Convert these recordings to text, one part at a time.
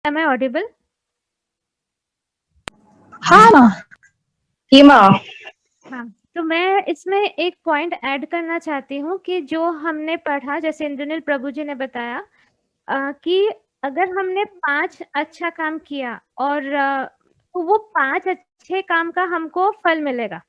Am I audible? हाँ हीमा, हाँ, तो मैं इसमें एक पॉइंट ऐड करना चाहती हूँ कि जो हमने पढ़ा, जैसे इंद्रनील प्रभु जी ने बताया कि अगर हमने 5 अच्छा काम किया और तो वो 5 अच्छे काम का हमको फल मिलेगा।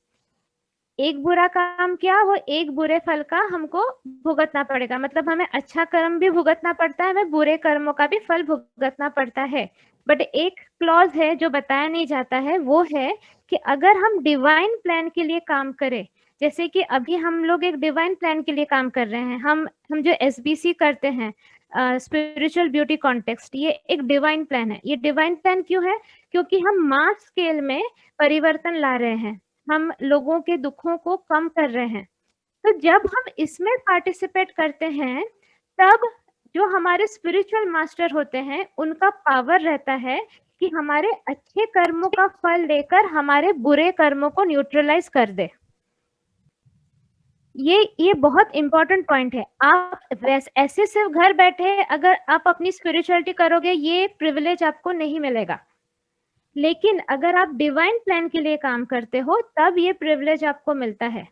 एक बुरा काम किया, वो एक बुरे फल का हमको भुगतना पड़ेगा। मतलब हमें अच्छा कर्म भी भुगतना पड़ता है, हमें बुरे कर्मों का भी फल भुगतना पड़ता है। बट एक क्लॉज है जो बताया नहीं जाता है, वो है कि अगर हम डिवाइन प्लान के लिए काम करें, जैसे कि अभी हम लोग एक डिवाइन प्लान के लिए काम कर रहे हैं, हम जो एसबीसी करते हैं, स्पिरिचुअल ब्यूटी कॉन्टेक्स्ट, ये एक डिवाइन प्लान है। ये डिवाइन प्लान क्यों है? क्योंकि हम मास स्केल में परिवर्तन ला रहे हैं, हम लोगों के दुखों को कम कर रहे हैं। तो जब हम इसमें पार्टिसिपेट करते हैं, तब जो हमारे स्पिरिचुअल मास्टर होते हैं, उनका पावर रहता है कि हमारे अच्छे कर्मों का फल लेकर हमारे बुरे कर्मों को न्यूट्रलाइज कर दे। ये बहुत इंपॉर्टेंट पॉइंट है। आप ऐसे सिर्फ घर बैठे अगर आप अपनी स्पिरिचुअलिटी करोगे, ये प्रिविलेज आपको नहीं मिलेगा। लेकिन अगर आप डिवाइन प्लान के लिए काम करते हो, तब ये प्रिविलेज आपको मिलता है।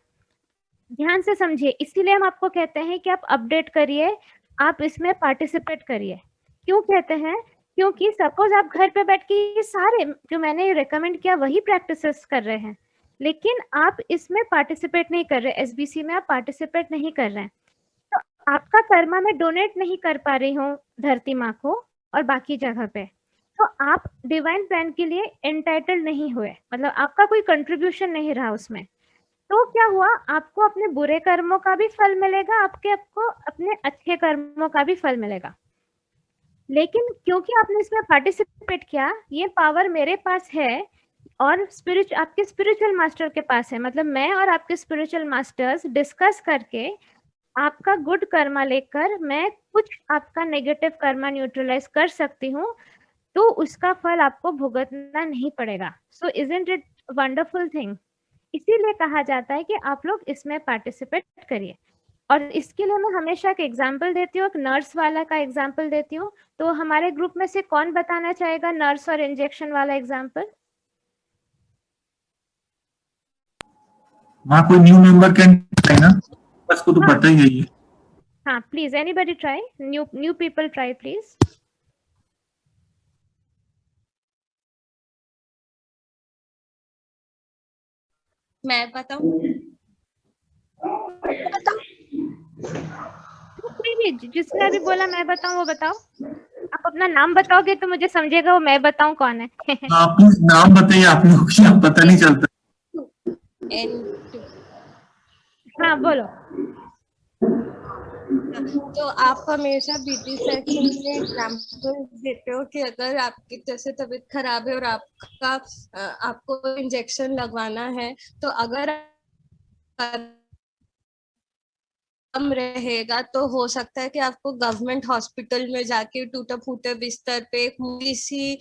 ध्यान से समझिए, इसीलिए हम आपको कहते हैं कि आप अपडेट करिए, आप इसमें पार्टिसिपेट करिए। क्यों कहते हैं? क्योंकि सपोज आप घर पे बैठ के ये सारे जो मैंने रेकमेंड किया वही प्रैक्टिसेस कर रहे हैं, लेकिन आप इसमें पार्टिसिपेट नहीं कर रहे, एसबीसी में आप पार्टिसिपेट नहीं कर रहे हैं, तो आपका कर्मा मैं डोनेट नहीं कर पा रही हूँ धरती माँ को और बाकी जगह पे, तो आप डिवाइन प्लान के लिए एंटाइटल्ड नहीं हुए, मतलब आपका कोई कंट्रीब्यूशन नहीं रहा उसमें। तो क्या हुआ, आपको अपने बुरे कर्मों का भी फल मिलेगा, आपको अपने अच्छे कर्मों का भी फल मिलेगा। लेकिन क्योंकि आपने इसमें पार्टिसिपेट किया, ये पावर मेरे पास है और आपके स्पिरिचुअल मास्टर के पास है। मतलब मैं और आपके स्पिरिचुअल मास्टर्स डिस्कस करके आपका गुड कर्मा लेकर मैं कुछ आपका नेगेटिव कर्मा न्यूट्रलाइज कर सकती हूँ, तो उसका फल आपको भुगतना नहीं पड़ेगा। सो इजंट इट वंडरफुल थिंग? इसीलिए कहा जाता है कि आप लोग इसमें पार्टिसिपेट करिए। और इसके लिए मैं हमेशा एक एग्जाम्पल देती हूँ, एक नर्स वाला का एग्जाम्पल देती हूँ। तो हमारे ग्रुप में से कौन बताना चाहेगा नर्स और इंजेक्शन वाला एग्जाम्पल? वहाँ कोई न्यू मेंबर कैन ट्राई ना, बस को तो हाँ पता ही है ये। हाँ, please anybody try, new people try please. मैं बताऊं? कोई भी जिसने अभी बोला मैं बताऊं वो बताओ। आप अपना नाम बताओगे तो मुझे समझेगा वो मैं बताऊं कौन है। आप प्लीज नाम बताइए आप लोग की, आप पता नहीं चलता। N2। हाँ बोलो। तो आप हमेशा बीटी सेक्शन में एग्जाम्पल देते हो कि अगर आपकी जैसे तबीयत खराब है और आपको इंजेक्शन लगवाना है, तो अगर कम रहेगा तो हो सकता है कि आपको गवर्नमेंट हॉस्पिटल में जाके टूटे फूटे बिस्तर पे एक मूली सी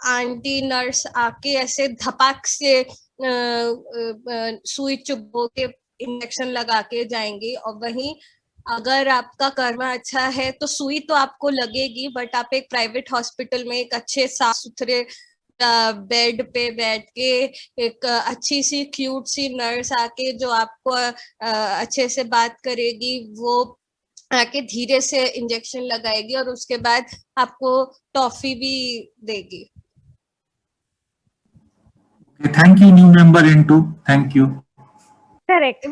आंटी नर्स आके ऐसे धपाक से सुई चुभो के इंजेक्शन लगा के जाएंगी। और वहीं अगर आपका कर्मा अच्छा है तो सुई तो आपको लगेगी, बट आप एक प्राइवेट हॉस्पिटल में एक अच्छे साफ सुथरे बेड पे बैठ के एक अच्छी सी क्यूट सी नर्स आके जो आपको अच्छे से बात करेगी, वो आके धीरे से इंजेक्शन लगाएगी और उसके बाद आपको टॉफी भी देगी। Thank you new member into, thank you. Correct,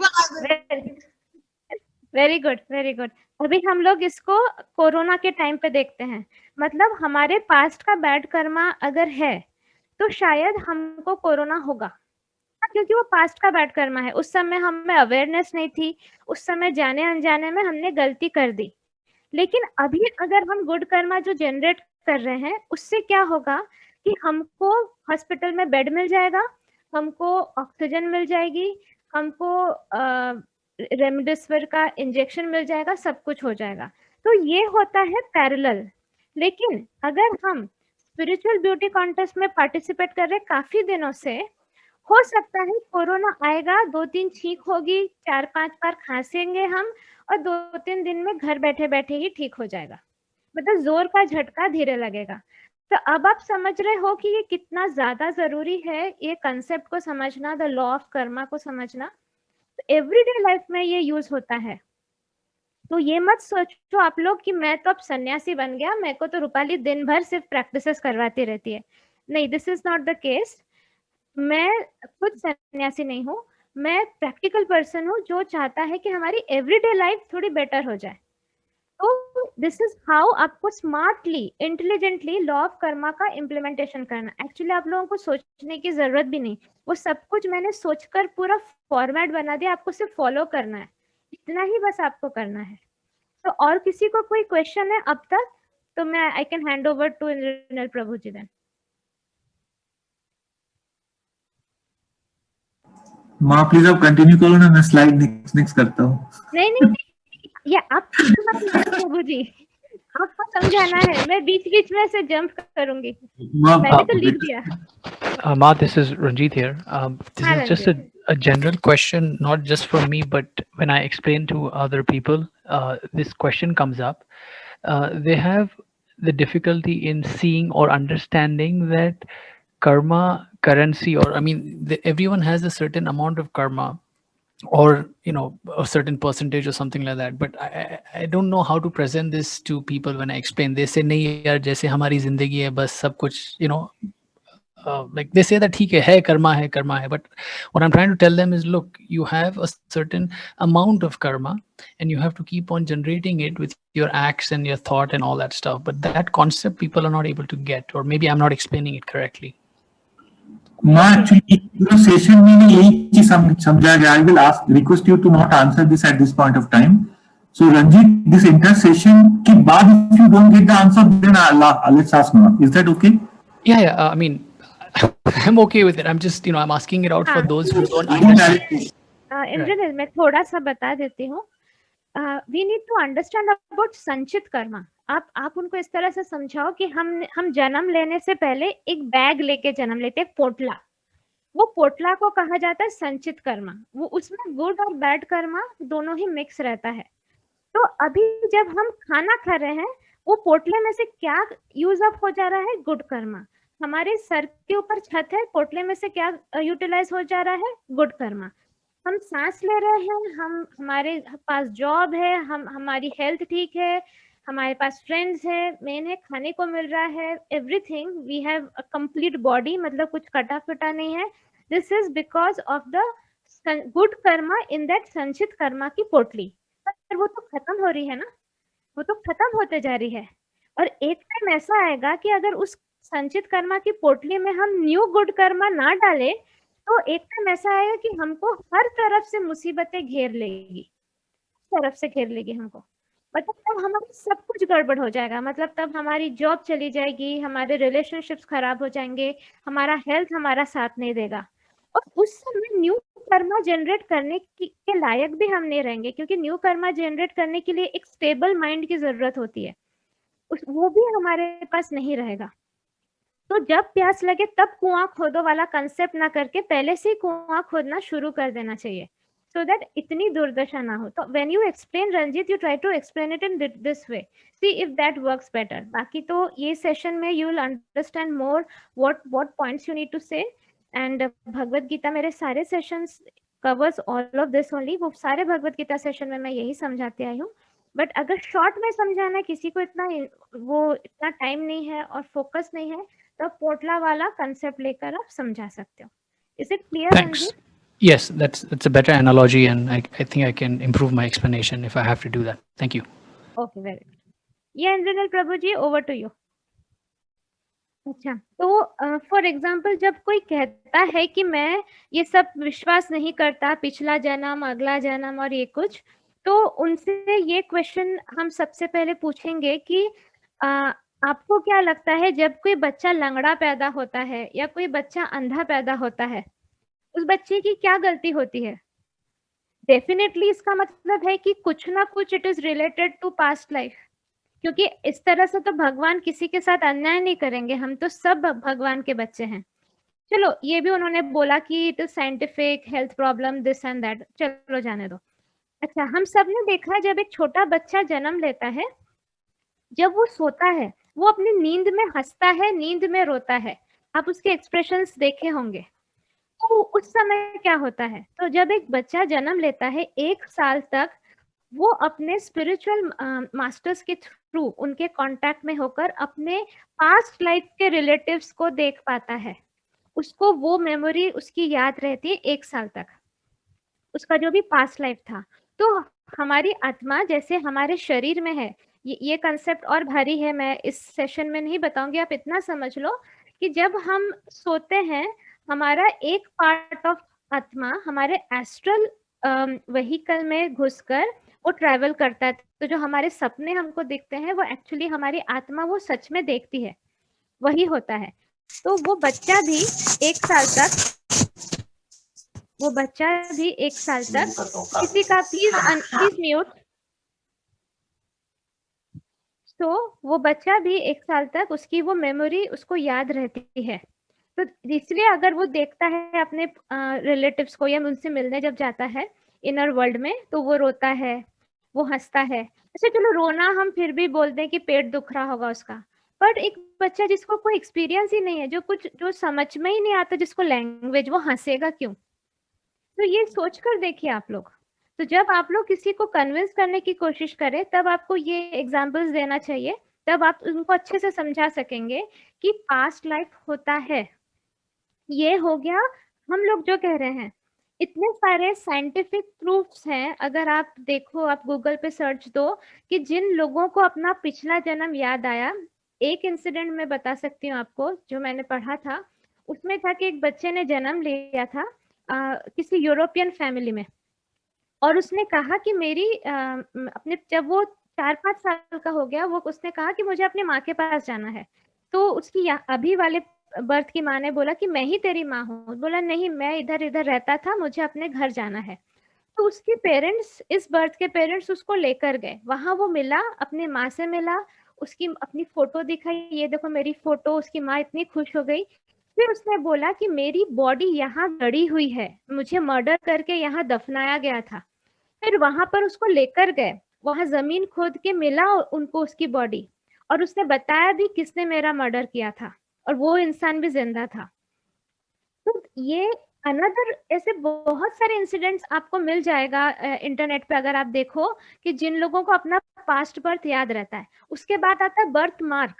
very good very good. अभी हम लोग इसको कोरोना के टाइम पे देखते हैं। मतलब हमारे पास्ट का बैड कर्मा अगर है तो शायद हमको कोरोना होगा, क्योंकि वो पास्ट का बैड कर्मा है। उस समय हमें अवेयरनेस नहीं थी, उस समय जाने अनजाने में हमने गलती कर दी। लेकिन अभी अगर हम गुड कर्मा जो जनरेट कर रहे हैं, उससे क्या होगा कि हमको हॉस्पिटल में बेड मिल जाएगा, हमको ऑक्सीजन मिल जाएगी, हमको रेमडेसिविर का इंजेक्शन मिल जाएगा, सब कुछ हो जाएगा। तो ये होता है पैरेलल। लेकिन अगर हम स्पिरिचुअल ब्यूटी कॉन्टेस्ट में पार्टिसिपेट कर रहे काफी दिनों से, हो सकता है कोरोना आएगा, 2-3 छींक होगी, 4-5 बार खांसेंगे हम और 2-3 दिन में घर बैठे बैठे ही ठीक हो जाएगा। मतलब जोर का झटका धीरे लगेगा। तो अब आप समझ रहे हो कि ये कितना ज्यादा जरूरी है ये कंसेप्ट को समझना, द लॉ ऑफ कर्मा को समझना। तो एवरीडे लाइफ में ये यूज होता है। तो ये मत सोचो आप लोग कि मैं तो अब सन्यासी बन गया, मेरे को तो रूपाली दिन भर सिर्फ प्रैक्टिसेस करवाती रहती है। नहीं, this is not the case. मैं खुद सन्यासी नहीं हूँ, मैं प्रैक्टिकल पर्सन हूँ जो चाहता है कि हमारी एवरीडे लाइफ थोड़ी बेटर हो जाए। तो दिस इज हाउ आपको smartly, intelligently law of Karma का इम्प्लीमेंटेशन करना। एक्चुअली आप लोगों को सोचने की जरूरत भी नहीं, वो सब कुछ मैंने सोचकर पूरा फॉर्मेट बना दिया, आपको सिर्फ फॉलो करना है, इतना ही बस आपको करना है। तो और किसी को कोई क्वेश्चन है अब तक, तो मैं I can hand over to Indranil Prabhu ji then. माँ प्लीज आप कंटिन्यू करो ना, मैं स्लाइड नेक्स्ट करता हूँ। नहीं नहीं, ये आप प्रभु जी, आपको समझाना है, मैं बीच बीच में से जंप करूंगी, मैंने तो लिख दिया। Ma, this is Ranjit here. This हाँ, is just Ranjit। a general question, not just for me, but when I explain to other people, this question comes up. They have the difficulty in seeing or understanding that karma, currency, or I mean, everyone has a certain amount of karma, or you know, a certain percentage or something like that. But I don't know how to present this to people when I explain. They say, "नहीं यार, जैसे हमारी जिंदगी है, बस सब कुछ, you know." Like they say that ठीक है karma hai, but what I'm trying to tell them is, look, you have a certain amount of karma and you have to keep on generating it with your acts and your thought and all that stuff. But that concept people are not able to get, or maybe I'm not explaining it correctly. Ma'am actually session में भी यही चीज समझा गया। I will ask, request you to not answer this at this point of time. So Ranjit, this inter session के बाद if you don't get the answer then let's ask ma'am, is that okay? Yeah, I mean, I'm okay with it. I'm just, you know, I'm asking it out for those who don't understand. Indranil, मैं थोड़ा सा बता देती हूँ। We need to understand about sanchit karma. आप उनको इस तरह से समझाओ कि हम जन्म लेने से पहले एक बैग लेके जन्म लेते हैं, पोटला। वो पोटला को कहा जाता है संचित कर्मा। वो उसमें गुड और बैड कर्मा दोनों ही मिक्स रहता है। तो अभी जब हम खाना खा रहे हैं, वो पोटले में से क्या यूज अप हो जा रहा है? गुड कर्मा। हमारे सर के ऊपर छत है, पोटले में से क्या यूटिलाइज हो जा रहा है? गुड कर्मा। हम सांस ले रहे हैं, हमारे पास जॉब है, हमारी हेल्थ ठीक है, हमारे पास फ्रेंड्स है, मेन है खाने को मिल रहा है, everything, we have a complete body, मतलब कुछ कटा फटा नहीं है। This is because of the good karma in that sanchit karma की पोटली। पर वो तो खत्म हो रही है ना, वो तो खत्म होते जा रही है। और एक टाइम ऐसा आएगा कि अगर उस संचित कर्मा की पोटली में हम न्यू गुड कर्मा ना डाले, तो एक टाइम ऐसा आएगा कि हमको हर तरफ से मुसीबतें घेर लेगी, तरफ से घेर लेगी हमको। मतलब तब हमारा सब कुछ गड़बड़ हो जाएगा। मतलब तब हमारी जॉब चली जाएगी, हमारे रिलेशनशिप्स खराब हो जाएंगे, हमारा हेल्थ हमारा साथ नहीं देगा। और उस समय न्यू कर्मा जनरेट करने के लायक भी हम नहीं रहेंगे, क्योंकि न्यू कर्मा जनरेट करने के लिए एक स्टेबल माइंड की जरूरत होती है, वो भी हमारे पास नहीं रहेगा। तो जब प्यास लगे तब कुआं खोदो वाला कंसेप्ट ना करके पहले से कुआं खोदना शुरू कर देना चाहिए, so that इतनी दुर्दशा ना हो। तो when you explain, Ranjit, you try to explain it in this way, see if that works better। बाकी तो ये सेशन में you will understand more what points you need to say, and Bhagavad Gita मेरे सारे sessions covers all of this only। वो सारे Bhagavad Gita session में मैं यही समझाती आई हूँ। बट अगर शॉर्ट में समझाना है, किसी को इतना टाइम नहीं है और फोकस नहीं है, तो पोटला वाला कंसेप्ट लेकर आप समझा सकते हो। Is it clear? Thanks. Yes, that's a better analogy, and I think I can improve my explanation if I have to do that. Thank you. Okay, very good. Yeah, Indranil Prabhu ji, over to you। अच्छा, तो for example जब कोई कहता है कि मैं ये सब विश्वास नहीं करता, पिछला जन्म, अगला जन्म और ये कुछ, तो उनसे ये क्वेश्चन हम सबसे पहले पूछेंगे कि आपको क्या लगता है जब कोई बच्चा लंगड़ा पैदा होता है या कोई बच्चा अंधा पैदा होता है, उस बच्चे की क्या गलती होती है? डेफिनेटली इसका मतलब है कि कुछ ना कुछ it is related to past life, क्योंकि इस तरह से तो भगवान किसी के साथ अन्याय नहीं करेंगे, हम तो सब भगवान के बच्चे हैं। चलो, ये भी उन्होंने बोला कि it is scientific, health problem, this and that, चलो जाने दो। अच्छा, हम सब ने देखा जब एक छोटा बच्चा जन्म लेता है, जब वो सोता है वो अपनी नींद में हंसता है, नींद में रोता है, आप उसके एक्सप्रेशंस देखे होंगे। तो उस समय क्या होता है, तो जब एक बच्चा जन्म लेता है 1 साल तक वो अपने स्पिरिचुअल मास्टर्स के थ्रू उनके कांटेक्ट में होकर अपने पास्ट लाइफ के रिलेटिव्स को देख पाता है, उसको वो मेमोरी उसकी याद रहती है 1 साल तक, उसका जो भी पास्ट लाइफ था। तो हमारी आत्मा जैसे हमारे शरीर में है, ये कंसेप्ट और भारी है, मैं इस सेशन में नहीं बताऊंगी, आप इतना समझ लो कि जब हम सोते हैं हमारा एक पार्ट ऑफ आत्मा हमारे एस्ट्रल व्हीकल में घुसकर वो ट्रैवल करता है, तो जो हमारे सपने हमको दिखते हैं वो एक्चुअली हमारी आत्मा वो सच में देखती है, वही होता है। तो वो बच्चा भी 1 साल तक, वो बच्चा भी 1 साल तक, किसी का प्लीज म्यूट, तो वो बच्चा भी 1 साल तक उसकी वो मेमोरी उसको याद रहती है। तो इसलिए अगर वो देखता है अपने रिलेटिव्स को या उनसे मिलने जब जाता है इनर वर्ल्ड में, तो वो रोता है, वो हंसता है। अच्छा चलो रोना हम फिर भी बोलते हैं कि पेट दुख रहा होगा उसका, बट एक बच्चा जिसको कोई एक्सपीरियंस ही नहीं है, जो समझ में ही नहीं आता, जिसको लैंग्वेज, वो हंसेगा क्यों? तो ये सोच कर देखिए आप लोग। तो जब आप लोग किसी को कन्विंस करने की कोशिश करें तब आपको ये एग्जाम्पल्स देना चाहिए, तब आप उनको अच्छे से समझा सकेंगे कि पास्ट लाइफ होता है। ये हो गया हम लोग जो कह रहे हैं। इतने सारे साइंटिफिक प्रूफ्स हैं, अगर आप देखो, आप गूगल पे सर्च दो कि जिन लोगों को अपना पिछला जन्म याद आया। एक इंसिडेंट मैं बता सकती हूँ आपको जो मैंने पढ़ा था, उसमें था कि एक बच्चे ने जन्म लिया था किसी यूरोपियन फैमिली में, और उसने कहा कि मेरी अपने, जब वो 4-5 साल का हो गया, वो उसने कहा कि मुझे अपनी माँ के पास जाना है। तो उसकी अभी वाले बर्थ की माँ ने बोला कि मैं ही तेरी माँ हूँ। बोला नहीं, मैं इधर इधर रहता था, मुझे अपने घर जाना है। तो उसके पेरेंट्स, इस बर्थ के पेरेंट्स उसको लेकर गए, वहां वो मिला, अपने माँ से मिला, उसकी अपनी फोटो दिखाई, ये देखो मेरी फोटो। उसकी माँ इतनी खुश हो गई। फिर उसने बोला कि मेरी बॉडी यहाँ गड़ी हुई है, मुझे मर्डर करके यहाँ दफनाया गया था। फिर वहां पर उसको लेकर गए, वहां जमीन खोद के मिला उनको उसकी बॉडी, और उसने बताया भी किसने मेरा मर्डर किया था, और वो इंसान भी जिंदा था। तो ये अनदर ऐसे बहुत सारे इंसिडेंट्स आपको मिल जाएगा इंटरनेट पे, अगर आप देखो कि जिन लोगों को अपना पास्ट बर्थ याद रहता है। उसके बाद आता है बर्थ मार्क,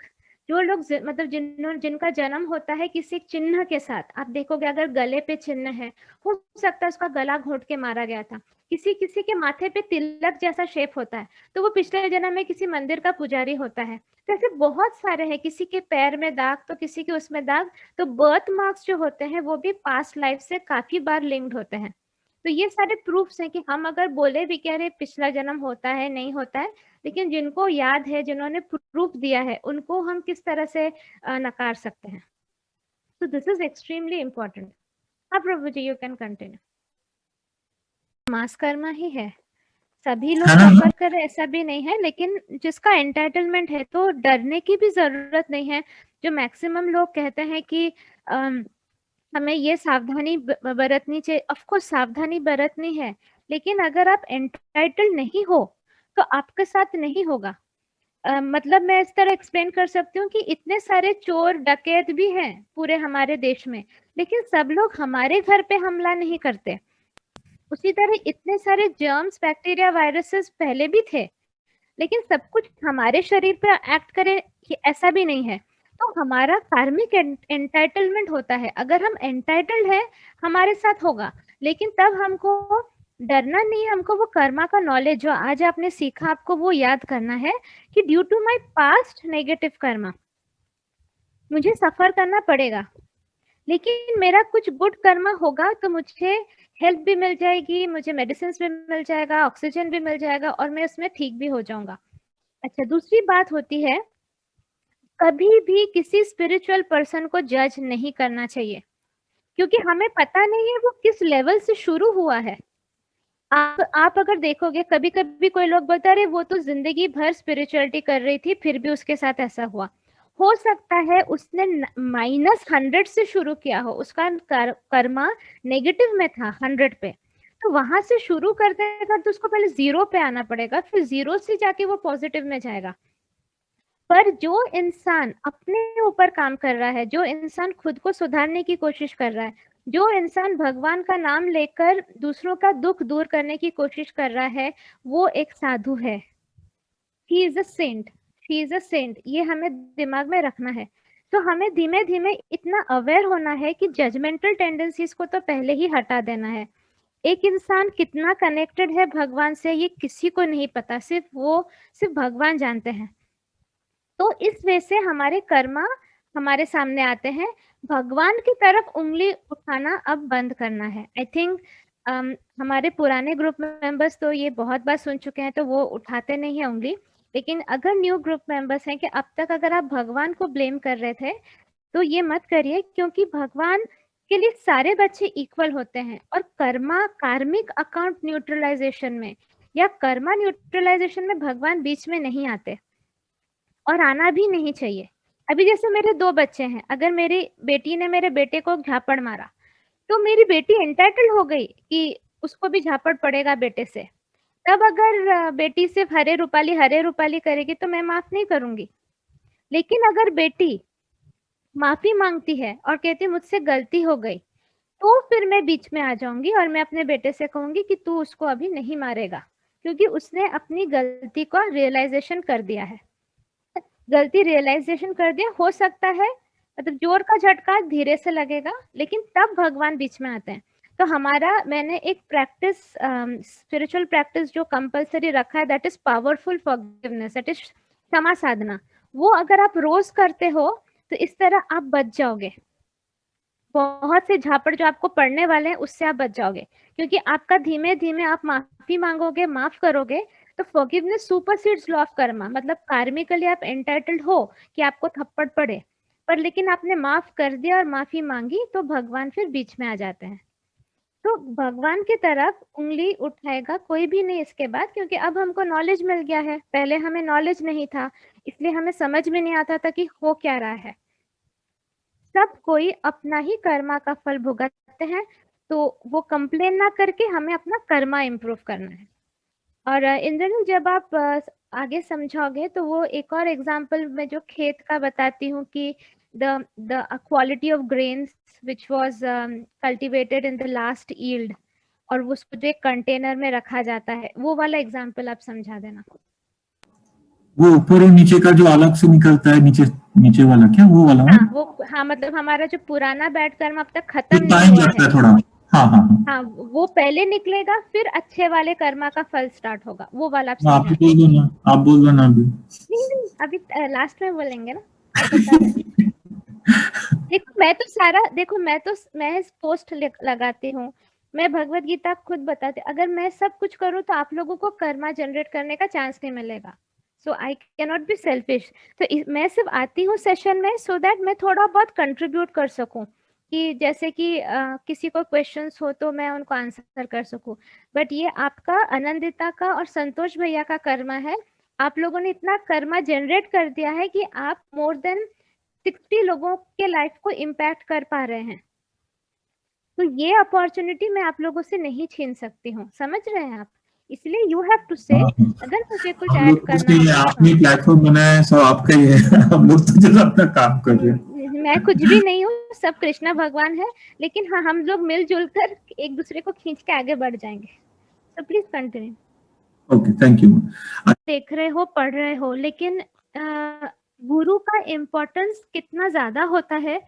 जो लोग मतलब जिनका जन्म होता है किसी चिन्ह के साथ। आप देखोगे अगर गले पे चिन्ह है, हो सकता है उसका गला घोंट के मारा गया था। किसी किसी के माथे पे तिलक जैसा शेप होता है, तो वो पिछले जन्म में किसी मंदिर का पुजारी होता है। तो ऐसे बहुत सारे हैं, किसी के पैर में दाग तो किसी के उसमें दाग। तो बर्थ मार्क्स जो होते हैं वो भी पास्ट लाइफ से काफी बार लिंक्ड होते हैं। तो ये सारे प्रूफ्स हैं कि हम अगर बोले भी कह रहे पिछला जन्म होता है नहीं होता है, लेकिन जिनको याद है, जिन्होंने प्रूफ दिया है, उनको हम किस तरह से नकार सकते हैं। तो दिस इज एक्सट्रीमली इम्पोर्टेंट। हाँ प्रभु जी, यू कैन कंटिन्यू। मास कर्मा ही है, सभी लोग सफर करें ऐसा भी नहीं है, लेकिन जिसका एंटाइटलमेंट है तो डरने की भी जरूरत नहीं है। जो मैक्सिमम लोग कहते हैं कि हमें ये सावधानी बरतनी चाहिए, ऑफकोर्स सावधानी बरतनी है, लेकिन अगर आप एंटाइटल्ड नहीं हो तो आपके साथ नहीं होगा। मतलब मैं इस तरह एक्सप्लेन कर सकती हूँ कि इतने सारे चोर डकैत भी हैं पूरे हमारे देश में, लेकिन सब लोग हमारे घर पे हमला नहीं करते। उसी तरह इतने सारे जर्म्स, बैक्टीरिया, वायरसेस पहले भी थे, लेकिन सब कुछ हमारे शरीर पे एक्ट करे ऐसा भी नहीं है। तो हमारा कार्मिक एंटाइटलमेंट होता है, अगर हम एंटाइटल्ड है हमारे साथ होगा, लेकिन तब हमको डरना नहीं है। हमको वो कर्मा का नॉलेज जो आज आपने सीखा, आपको वो याद करना है कि due to my past negative karma मुझे सफर करना पड़ेगा, लेकिन मेरा कुछ गुड कर्मा होगा तो मुझे हेल्प भी मिल जाएगी, मुझे मेडिसिन भी मिल जाएगा, ऑक्सीजन भी मिल जाएगा, और मैं उसमें ठीक भी हो जाऊंगा। अच्छा, दूसरी बात होती है, कभी भी किसी स्पिरिचुअल पर्सन को जज नहीं करना चाहिए, क्योंकि हमें पता नहीं है वो किस लेवल से शुरू हुआ है। आप अगर देखोगे, कभी कभी कोई लोग बता रहे वो तो जिंदगी भर स्पिरिचुअलिटी कर रही थी फिर भी उसके साथ ऐसा हुआ। हो सकता है उसने -100 से शुरू किया हो, उसका कर्मा नेगेटिव में था 100 पे, तो वहां से शुरू करते करते उसको पहले 0 पे आना पड़ेगा, फिर 0 से जाके वो पॉजिटिव में जाएगा। पर जो इंसान अपने ऊपर काम कर रहा है, जो इंसान खुद को सुधारने की कोशिश कर रहा है, जो इंसान भगवान का नाम लेकर दूसरों का दुख दूर करने की कोशिश कर रहा है, वो एक साधु है। He is a saint, she is a saint, ये हमें दिमाग में रखना है। तो हमें धीमे धीमे इतना अवेयर होना है कि जजमेंटल टेंडेंसीज को तो पहले ही हटा देना है। एक इंसान कितना कनेक्टेड है भगवान से ये किसी को नहीं पता, सिर्फ भगवान जानते हैं। तो इस वजह से हमारे कर्मा हमारे सामने आते हैं। भगवान की तरफ उंगली उठाना अब बंद करना है। आई थिंक हमारे पुराने ग्रुप मेंबर्स तो ये बहुत बार सुन चुके हैं, तो वो उठाते नहीं है उंगली। लेकिन अगर न्यू ग्रुप मेंबर्स हैं कि अब तक अगर आप भगवान को ब्लेम कर रहे थे, तो ये मत करिए, क्योंकि भगवान के लिए सारे बच्चे इक्वल होते हैं। और कार्मिक अकाउंट न्यूट्रलाइजेशन में या कर्मा न्यूट्रलाइजेशन में भगवान बीच में नहीं आते, और आना भी नहीं चाहिए। अभी जैसे मेरे 2 बच्चे हैं, अगर मेरी बेटी ने मेरे बेटे को झापड़ मारा, तो मेरी बेटी एंटाइटल्ड हो गई कि उसको भी झापड़ पड़ेगा बेटे से। तब अगर बेटी सिर्फ हरे रूपाली करेगी तो मैं माफ नहीं करूंगी। लेकिन अगर बेटी माफी मांगती है और कहती मुझसे गलती हो गई, तो फिर मैं बीच में आ जाऊंगी और मैं अपने बेटे से कहूंगी कि तू उसको अभी नहीं मारेगा, क्योंकि उसने अपनी गलती का रियलाइजेशन कर दिया है। गलती रियलाइजेशन कर दिया, हो सकता है मतलब जोर का झटका धीरे से लगेगा, लेकिन तब भगवान बीच में आते हैं। तो मैंने एक प्रैक्टिस, स्पिरिचुअल प्रैक्टिस जो कंपलसरी रखा है, that is powerful forgiveness, that is क्षमा साधना। वो अगर आप रोज करते हो तो इस तरह आप बच जाओगे। बहुत से झापड़ जो आपको पड़ने वाले हैं उससे आप बच जाओगे, क्योंकि आपका धीमे धीमे आप माफी मांगोगे, माफ करोगे, तो फॉरगिवनेस सुपरसीड्स लॉ ऑफ कर्मा। मतलब कार्मिकली आप एंटाइटल्ड हो कि आपको थप्पड़ पड़े, पर लेकिन आपने माफ कर दिया और माफी मांगी, तो भगवान फिर बीच में आ जाते हैं। तो भगवान की तरफ उंगली उठाएगा कोई भी नहीं इसके बाद, क्योंकि अब हमको नॉलेज मिल गया है। पहले हमें नॉलेज नहीं था, इसलिए हमें समझ में नहीं आता था कि हो क्या रहा है। सब कोई अपना ही कर्मा का फल भुगतते हैं, तो वो कंप्लेन ना करके हमें अपना कर्मा इम्प्रूव करना है। और इंद्रनील, जब आप आगे समझाओगे तो वो एक और एग्जांपल में जो खेत का बताती हूँ कि the quality of grains which was cultivated in the last yield, और उसको जो एक कंटेनर में रखा जाता है, वो वाला एग्जांपल आप समझा देना। वो ऊपर और नीचे का जो अलग से निकलता है, नीचे वाला क्या वो वाला? हाँ, मतलब हमारा जो पुराना बैड कर्म अब तक खत्म नहीं टाइम हुआ लगता है है थोड़ा। हाँ, वो पहले निकलेगा, फिर अच्छे वाले कर्मा का फल स्टार्ट होगा, वो वाला आप आप समझा। बोल दो ना, आप बोल दो ना अभी। नहीं, अभी लास्ट में बोलेंगे ना, बता रहे। देखो मैं पोस्ट लगाती हूँ, मैं भगवत गीता खुद बताती, अगर मैं सब कुछ करूँ तो आप लोगों को कर्मा जनरेट करने का चांस नहीं मिलेगा। So I can not be selfish. तो मैं सिर्फ आती हूँ सेशन में सो दैट मैं थोड़ा बहुत कंट्रीब्यूट कर सकूँ, कि जैसे कि किसी को क्वेश्चंस हो तो मैं उनको आंसर कर सकूँ। बट ये आपका, आनंदिता का और संतोष भैया का कर्मा है। आप लोगों ने इतना कर्मा जनरेट कर दिया है कि आप मोर देन 60 लोगों के लाइफ को इम्पैक्ट कर पा रहे हैं। तो ये अपॉर्चुनिटी मैं आप लोगों से नहीं छीन सकती हूँ, समझ रहे हैं आप? इसलिए यू हैव टू से, अगर मुझे कुछ ऐड करना है, आपने प्लेटफॉर्म बनाया है, सो आपका ही है। हम लोग तो जब अपना काम कर रहे हैं। मैं कुछ भी नहीं हूँ, सब कृष्णा भगवान है। लेकिन हाँ, हम लोग मिलजुल कर एक दूसरे को खींच के आगे बढ़ जाएंगे। तो please continue. Okay, thank you. देख रहे हो, पढ़ रहे हो, लेकिन गुरु का इम्पोर्टेंस कितना ज्यादा होता है,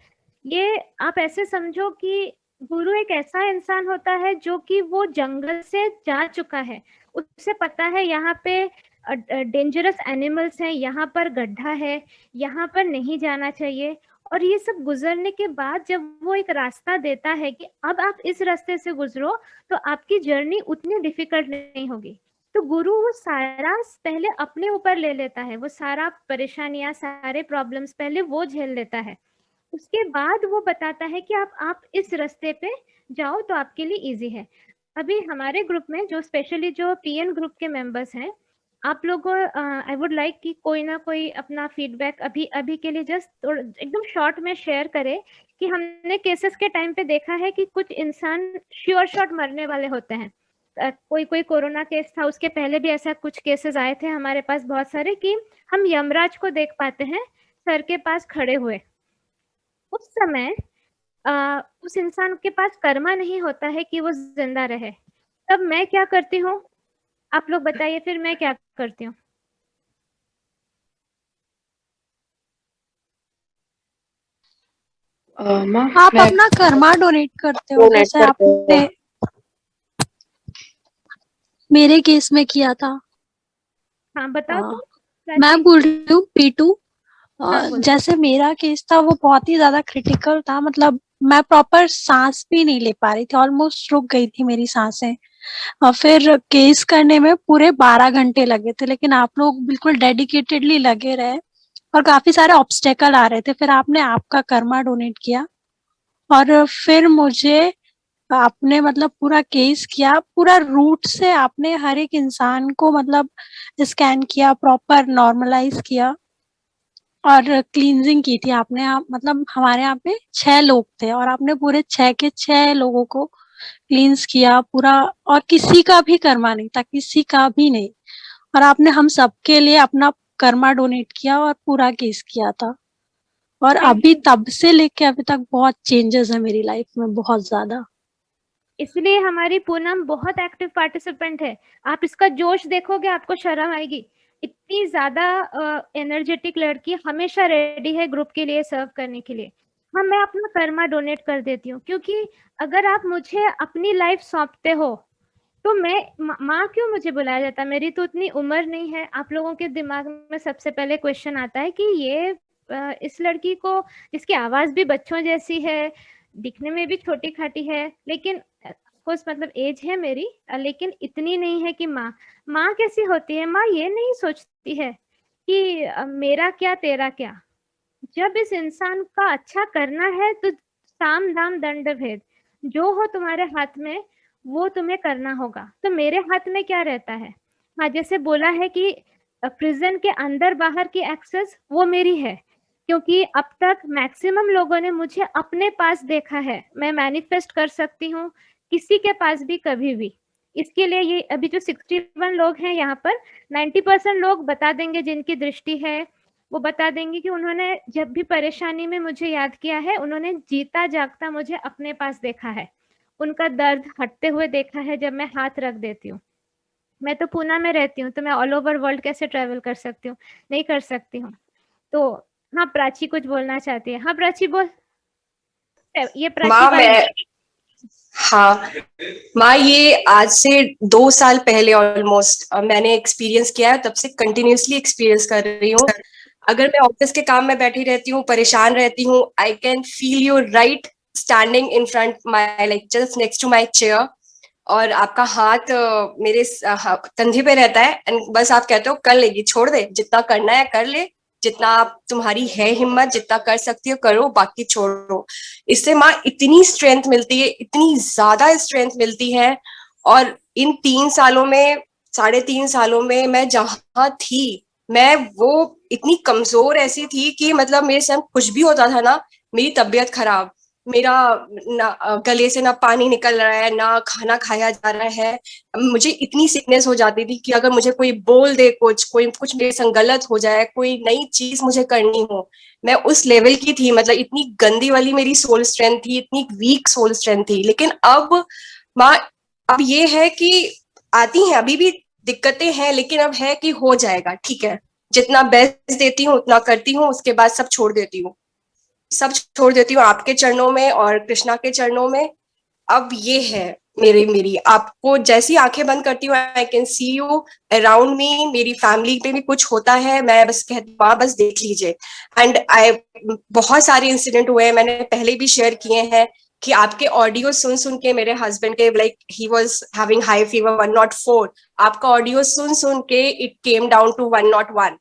ये आप ऐसे समझो कि गुरु एक ऐसा इंसान होता है जो कि वो जंगल से जा चुका है, उससे पता है यहाँ पे डेंजरस एनिमल्स हैं, यहाँ पर गड्ढा है, यहाँ पर नहीं जाना चाहिए। और ये सब गुजरने के बाद जब वो एक रास्ता देता है कि अब आप इस रास्ते से गुजरो, तो आपकी जर्नी उतनी डिफिकल्ट नहीं होगी। तो गुरु वो सारा पहले अपने ऊपर ले लेता है, वो सारा परेशानियां, सारे प्रॉब्लम्स पहले वो झेल लेता है। उसके बाद वो बताता है कि आप इस रास्ते पे जाओ तो आपके लिए इजी है। अभी हमारे ग्रुप में जो स्पेशली जो पीएन ग्रुप के मेंबर्स हैं, आप लोगों, आई वुड लाइक कि कोई ना कोई अपना फीडबैक अभी के लिए जस्ट एकदम शॉर्ट में शेयर करे कि हमने केसेस के टाइम पे देखा है कि कुछ इंसान श्योर शॉट मरने वाले होते हैं। कोई कोई कोरोना केस था, उसके पहले भी ऐसा कुछ केसेस आए थे हमारे पास बहुत सारे, कि हम यमराज को देख पाते हैं सर के पास खड़े हुए। उस समय उस इंसान के पास कर्मा नहीं होता है कि वो जिंदा रहे। तब मैं क्या करती हूँ, आप लोग बताइए, फिर मैं क्या करती हूँ? आप अपना कर्मा डोनेट करते हो, जैसे आपने मेरे केस में किया था। हाँ बताओ हाँ, तुम। मैं बोल रही हूँ पीटू। हाँ, बोलो। जैसे मेरा केस था वो बहुत ही ज्यादा क्रिटिकल था, मतलब मैं प्रॉपर सांस भी नहीं ले पा रही थी, ऑलमोस्ट रुक गई थी मेरी सांसें। और फिर केस करने में पूरे 12 घंटे लगे थे, लेकिन आप लोग बिल्कुल डेडिकेटेडली लगे रहे और काफी सारे ऑब्स्टेकल आ रहे थे। फिर आपने आपका कर्मा डोनेट किया और फिर मुझे आपने मतलब पूरा केस किया, पूरा रूट से आपने हर एक इंसान को मतलब स्कैन किया, प्रॉपर नॉर्मलाइज किया और क्लींजिंग की थी आपने। आप मतलब हमारे यहाँ पे 6 लोग थे और आपने पूरे 6 के 6 लोगों को क्लींस किया पूरा, और किसी का भी कर्मा नहीं था, किसी का भी नहीं। और आपने हम सबके लिए अपना कर्मा डोनेट किया और पूरा केस किया था। और अभी तब से लेके अभी तक बहुत चेंजेस है मेरी लाइफ में, बहुत ज्यादा। इसलिए हमारी पूनम बहुत एक्टिव पार्टिसिपेंट है। आप इसका जोश देखोगे, आपको शर्म आएगी। इतनी ज्यादा एनर्जेटिक लड़की, हमेशा रेडी है ग्रुप के लिए सर्व करने के लिए। हाँ, मैं अपना कर्मा डोनेट कर देती हूँ, क्योंकि अगर आप मुझे अपनी लाइफ सौंपते हो तो मैं माँ क्यों मुझे बुलाया जाता? मेरी तो उतनी उम्र नहीं है। आप लोगों के दिमाग में सबसे पहले क्वेश्चन आता है कि ये इस लड़की को, जिसकी आवाज भी बच्चों जैसी है, दिखने में भी छोटी खाटी है, लेकिन कोर्स मतलब एज है मेरी, लेकिन इतनी नहीं है कि माँ। माँ कैसी होती है? माँ ये नहीं सोचती है कि मेरा क्या तेरा क्या। जब इस इंसान का अच्छा करना है तो साम दाम दंड भेद, जो हो तुम्हारे हाथ में वो तुम्हें करना होगा। तो मेरे हाथ में क्या रहता है? हाँ, जैसे बोला है कि प्रिजन के अंदर बाहर की एक्सेस वो मेरी है, क्योंकि अब तक मैक्सिमम लोगों ने मुझे अपने पास देखा है। मैं मैनिफेस्ट कर सकती हूँ किसी के पास भी, कभी भी। इसके लिए ये अभी जो 61 लोग हैं यहाँ पर, 90% लोग बता देंगे, जिनकी दृष्टि है वो बता देंगे कि उन्होंने जब भी परेशानी में मुझे याद किया है, उन्होंने जीता जागता मुझे अपने पास देखा है, उनका दर्द हटते हुए देखा है जब मैं हाथ रख देती हूँ। मैं तो पूना में रहती हूँ, तो मैं ऑल ओवर वर्ल्ड कैसे ट्रेवल कर सकती हूँ? नहीं कर सकती हूँ। तो हाँ, प्राची कुछ बोलना चाहती है। हाँ प्राची, बोल। ये प्राची माँ बात। मैं हाँ माँ, ये आज से 2 साल पहले ऑलमोस्ट मैंने एक्सपीरियंस किया है, तब से कंटिन्यूअसली एक्सपीरियंस कर रही हूँ। अगर मैं ऑफिस के काम में बैठी रहती हूँ, परेशान रहती हूँ, I can feel you right standing in front my, like just next to my chair, और आपका हाथ मेरे कंधे पे रहता है एंड बस आप कहते हो कर लेगी, छोड़ दे, जितना करना है कर ले, जितना आप तुम्हारी है हिम्मत, जितना कर सकती हो करो, बाकी छोड़ो। इससे माँ इतनी स्ट्रेंथ मिलती है, इतनी ज्यादा स्ट्रेंथ मिलती है। और इन 3 सालों में, 3.5 सालों में मैं जहां थी, मैं वो इतनी कमजोर ऐसी थी कि मतलब मेरे साथ कुछ भी होता था ना, मेरी तबीयत खराब, मेरा ना गले से ना पानी निकल रहा है, ना खाना खाया जा रहा है, मुझे इतनी सिकनेस हो जाती थी कि अगर मुझे कोई बोल दे कुछ मेरे संग गलत हो जाए, कोई नई चीज मुझे करनी हो, मैं उस लेवल की थी। मतलब इतनी गंदी वाली मेरी सोल स्ट्रेंथ थी, इतनी वीक सोल स्ट्रेंथ थी। लेकिन अब माँ, अब ये है कि आती हैं, अभी भी दिक्कतें हैं, लेकिन अब है कि हो जाएगा, ठीक है, जितना बेस्ट देती हूँ उतना करती हूँ, उसके बाद सब छोड़ देती हूँ, सब छोड़ देती हूँ आपके चरणों में और कृष्णा के चरणों में। अब ये है मेरी आपको जैसी आंखें बंद करती हूँ, I can see you around me, मेरी फैमिली में भी कुछ होता है, मैं बस कहती हूँ बस देख लीजिए। एंड आई, बहुत सारे इंसिडेंट हुए हैं, मैंने पहले भी शेयर किए हैं कि आपके ऑडियो सुन सुन के मेरे हस्बैंड के, like he was having high fever 104, आपका ऑडियो सुन सुन के it came down to 101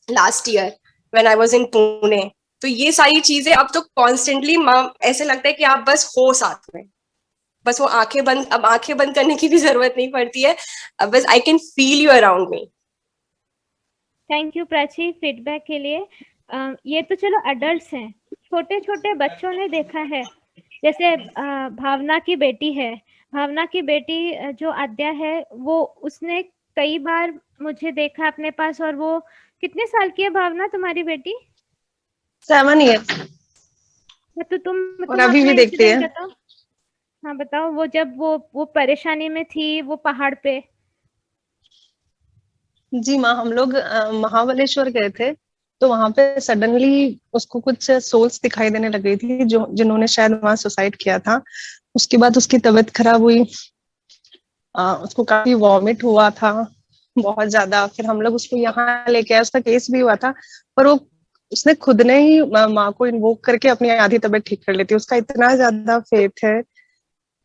last year when I was in Pune. तो ये सारी चीजें अब तो कॉन्स्टेंटली ऐसे लगता है कि आप बस हो साथ में, बस वो आंखें बंद, अब आंखें बंद करने की भी जरूरत नहीं पड़ती है, अब बस आई can feel you around me. Thank you Prachi feedback के लिए। ये तो चलो अडल्ट्स हैं, छोटे छोटे बच्चों ने देखा है जैसे भावना की बेटी है, भावना की बेटी जो आद्या है, वो उसने कई बार मुझे देखा अपने पास, और वो कितने साल की है भावना तुम्हारी बेटी? 7 years। तो तुम और तुम अभी अपना भी देखती इंसिडेंट है। बताओ। हाँ बताओ, वो जब वो परेशानी में थी, वो पहाड़ पे। जी माँ, हम लोग महाबलेश्वर गए थे, तो वहां पे सडनली उसको कुछ सोल्स दिखाई देने लग गई थी, जो जिन्होंने शायद वहां सुसाइड किया था। उसके बाद उसकी तबीयत खराब हुई, उसको काफी वॉमिट हुआ था बहुत ज्यादा। फिर हम लोग उसको यहाँ लेके आए, उसका केस भी हुआ था, पर वो उसने खुद ने ही माँ को इन्वोक करके अपनी आधी तबीयत ठीक कर लेती। उसका इतना ज्यादा फेथ है,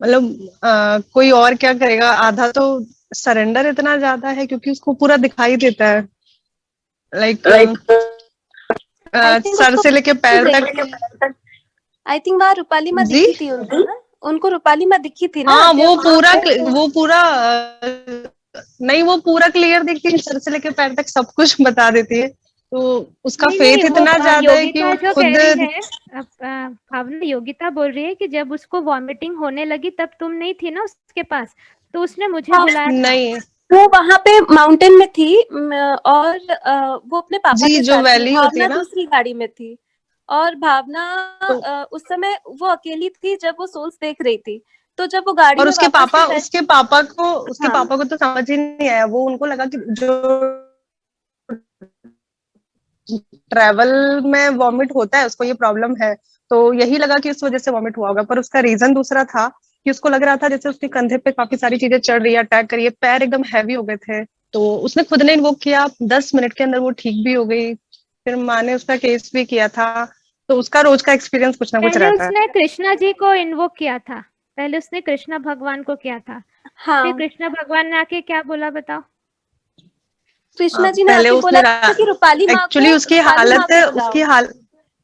मतलब कोई और क्या करेगा, आधा तो सरेंडर इतना ज्यादा है क्योंकि उसको पूरा दिखाई देता है, लाइक आई थिंक सर उसको से लेके पैर तक। आई थिंक वहाँ रूपाली माँ जी दिखी थी उनको ना, उनको रूपाली माँ दिखी थी ना हाँ, जब वो पूरा नहीं, वो पूरा क्लियर देखती है, सर से लेके पैर तक सब कुछ बता देती है। तो उसका नहीं नहीं, फेथ वो इतना ज्यादा है कि योगिता वो जो खुद। कह रही है, भावना योगिता बोल रही है कि जब उसको वॉमिटिंग होने लगी तब तुम नहीं थी ना उसके पास, तो उसने मुझे बुलाया था। नहीं वो वहां पे माउंटेन में थी और वो अपने पापा जी, के जो साथ थी, वैली होती है भावना ना, दूसरी गाड़ी में थी। और भावना तो उस समय वो अकेली थी जब वो सोल्स देख रही थी। तो जब वो गाड़ी और में वापस से बैठ, उसके हाँ पापा को तो समझ ही नहीं आया। वो उनको लगा कि जो ट्रैवल में वॉमिट होता है उसको ये प्रॉब्लम है, तो यही लगा कि इस वजह से वॉमिट हुआ होगा। पर उसका रीजन दूसरा था कि उसको लग रहा था जैसे उसके कंधे पे काफी सारी चीजें चढ़ रही है, अटैक करिए, पैर एकदम हैवी हो गए थे। तो उसने खुद ने इन्वोक किया, 10 मिनट के अंदर वो ठीक भी हो गई। फिर माँ ने उसका केस भी किया था। तो उसका रोज का एक्सपीरियंस कुछ ना कुछ पहले रहता है। उसने कृष्णा जी को इन्वोक किया था, पहले उसने कृष्णा भगवान को किया था। हाँ फिर कृष्णा भगवान ने आके क्या बोला बताओ? कृष्णा जी ने पहले आके बोला उसने था कि रूपाली माँ एक्चुअली को, रूपाली माँ को बुलाओ।